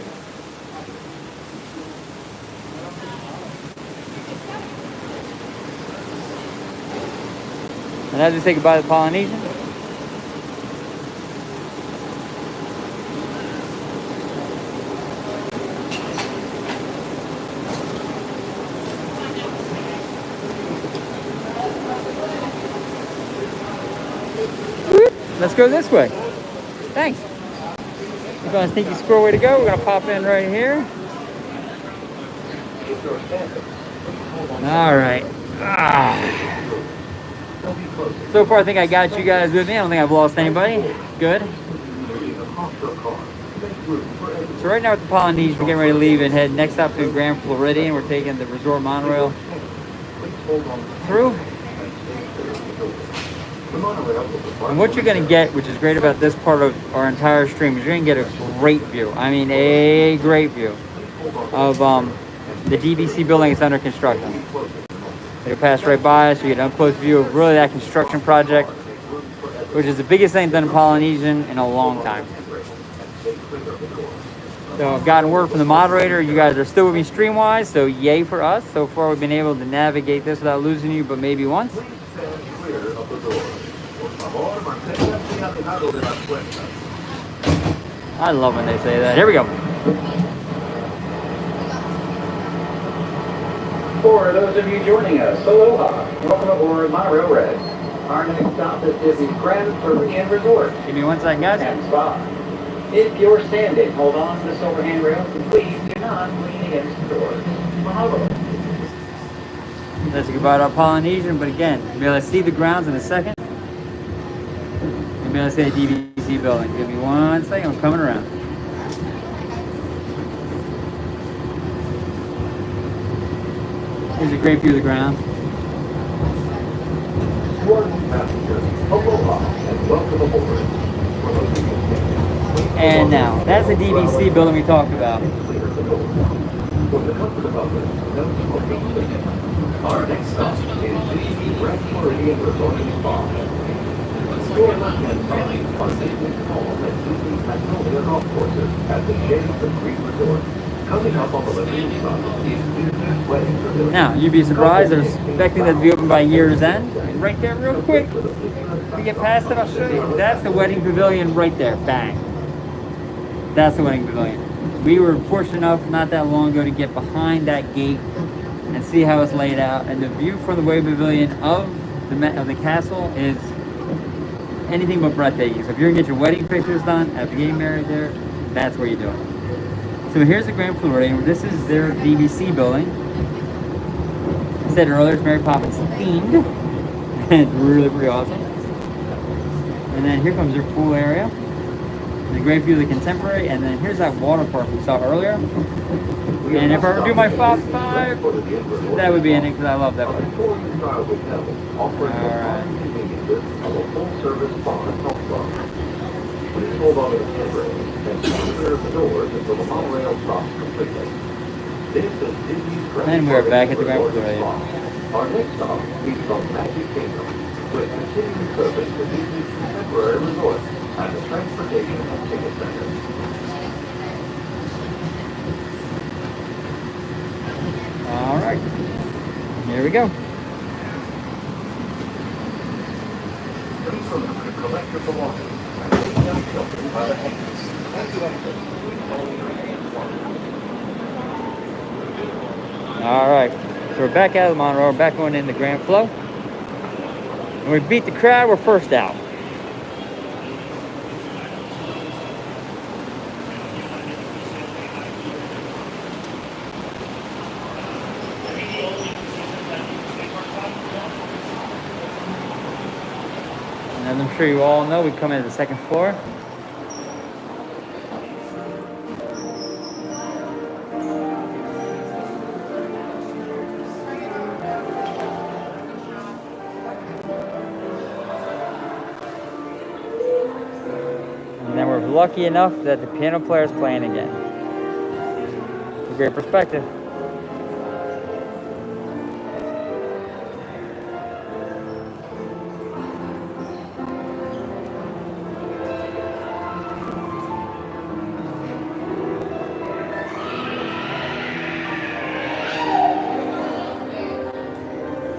Speaker 1: And as we say goodbye to the Polynesian. Let's go this way. Thanks. We're going to sneaky squirrel way to go. We're going to pop in right here. All right. So far, I think I got you guys with me. I don't think I've lost anybody. Good. So right now at the Polynesian, we're getting ready to leave and head next up to Grand Floridian. We're taking the resort monorail through. And what you're going to get, which is great about this part of our entire stream, is you're going to get a great view. I mean, a great view of the DVC building that's under construction. It'll pass right by us. You get an up-close view of really that construction project, which is the biggest thing done in Polynesian in a long time. So I've gotten word from the moderator. You guys are still with me stream-wise, so yay for us. So far, we've been able to navigate this without losing you, but maybe once. I love when they say that. Here we go.
Speaker 3: For those of you joining us, aloha. Welcome aboard Monorail Red. Our next stop is Disney's Grand Floridian Resort
Speaker 1: Give me 1 second, guys.
Speaker 3: and Spa. If you're standing, hold on to the silver handrails and please do not lean against the doors. Mahalo.
Speaker 1: Let's say goodbye to our Polynesian, but again, you'll be able to see the grounds in a second. You'll be able to see the DVC building. Give me 1 second, I'm coming around. Here's a great view of the ground. And now, that's the DVC building we talked about.
Speaker 3: Our next stop is Disney's Grand Floridian Resort and Spa. Your left-hand side are Disney's home and Disney's Magnolia golf courses at the Shades of Creek Resort. Coming up on the left-hand side is Disney's Wedding Pavilion.
Speaker 1: Now, you'd be surprised, they're expecting that to be open by year's end. Right there, real quick. If we get past it, I'll show you. That's the wedding pavilion right there. Bang. That's the wedding pavilion. We were fortunate enough not that long ago to get behind that gate and see how it's laid out. And the view from the wedding pavilion of the castle is anything but breathtaking. So if you're gonna get your wedding pictures done at the getting married there, that's where you do it. So here's the Grand Floridian. This is their DVC building. I said earlier, it's Mary Poppins themed. It's really pretty awesome. And then here comes their pool area. And a great view of the Contemporary. And then here's that water park we saw earlier. And if I were to do my top 5, that would be in it because I love that one. Alright.
Speaker 3: Please hold on to the handrail and clear the doors until the monorail stops completely. This is Disney's Grand
Speaker 1: And we're back at the Grand
Speaker 3: Floridian
Speaker 1: Floridian.
Speaker 3: Spa. Our next stop is the Magic Kingdom, with continuing service to Disney's Contemporary Resort and the transportation and ticket center.
Speaker 1: All right. Here we go.
Speaker 3: Please remember to collect your belongings and take them children by the hands. Thank you,
Speaker 1: All right. So we're back out of the Monorail. We're back going in the Grand Flow. And we beat the crowd. We're first out. And as I'm sure you all know, we come into the second floor. And then we're lucky enough that the piano player is playing again. It's a great perspective.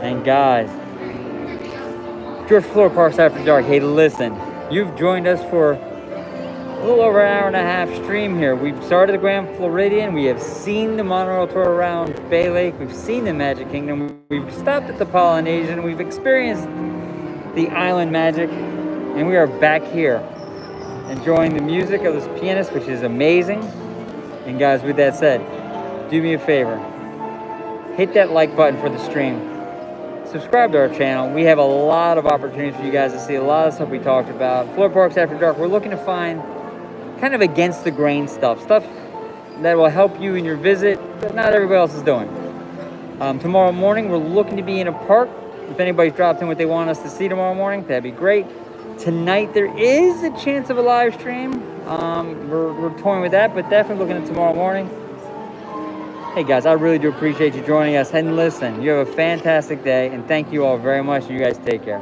Speaker 1: And guys, George Floyd Parks After Dark. Hey, listen, you've joined us for a little over an hour and a half stream here. We've started the Grand Floridian. We have seen the Monorail tour around Bay Lake. We've seen the Magic Kingdom. We've stopped at the Polynesian. We've experienced the island magic. And we are back here enjoying the music of this pianist, which is amazing. And guys, with that said, do me a favor. Hit that like button for the stream. Subscribe to our channel. We have a lot of opportunities for you guys to see a lot of stuff we talked about. Florida Parks After Dark, we're looking to find kind of against the grain stuff that will help you in your visit that not everybody else is doing. Tomorrow morning, we're looking to be in a park. If anybody's dropped in what they want us to see tomorrow morning, that'd be great. Tonight, there is a chance of a live stream. We're toying with that, but definitely looking at tomorrow morning. Hey guys, I really do appreciate you joining us. And listen, you have a fantastic day, and thank you all very much. You guys take care.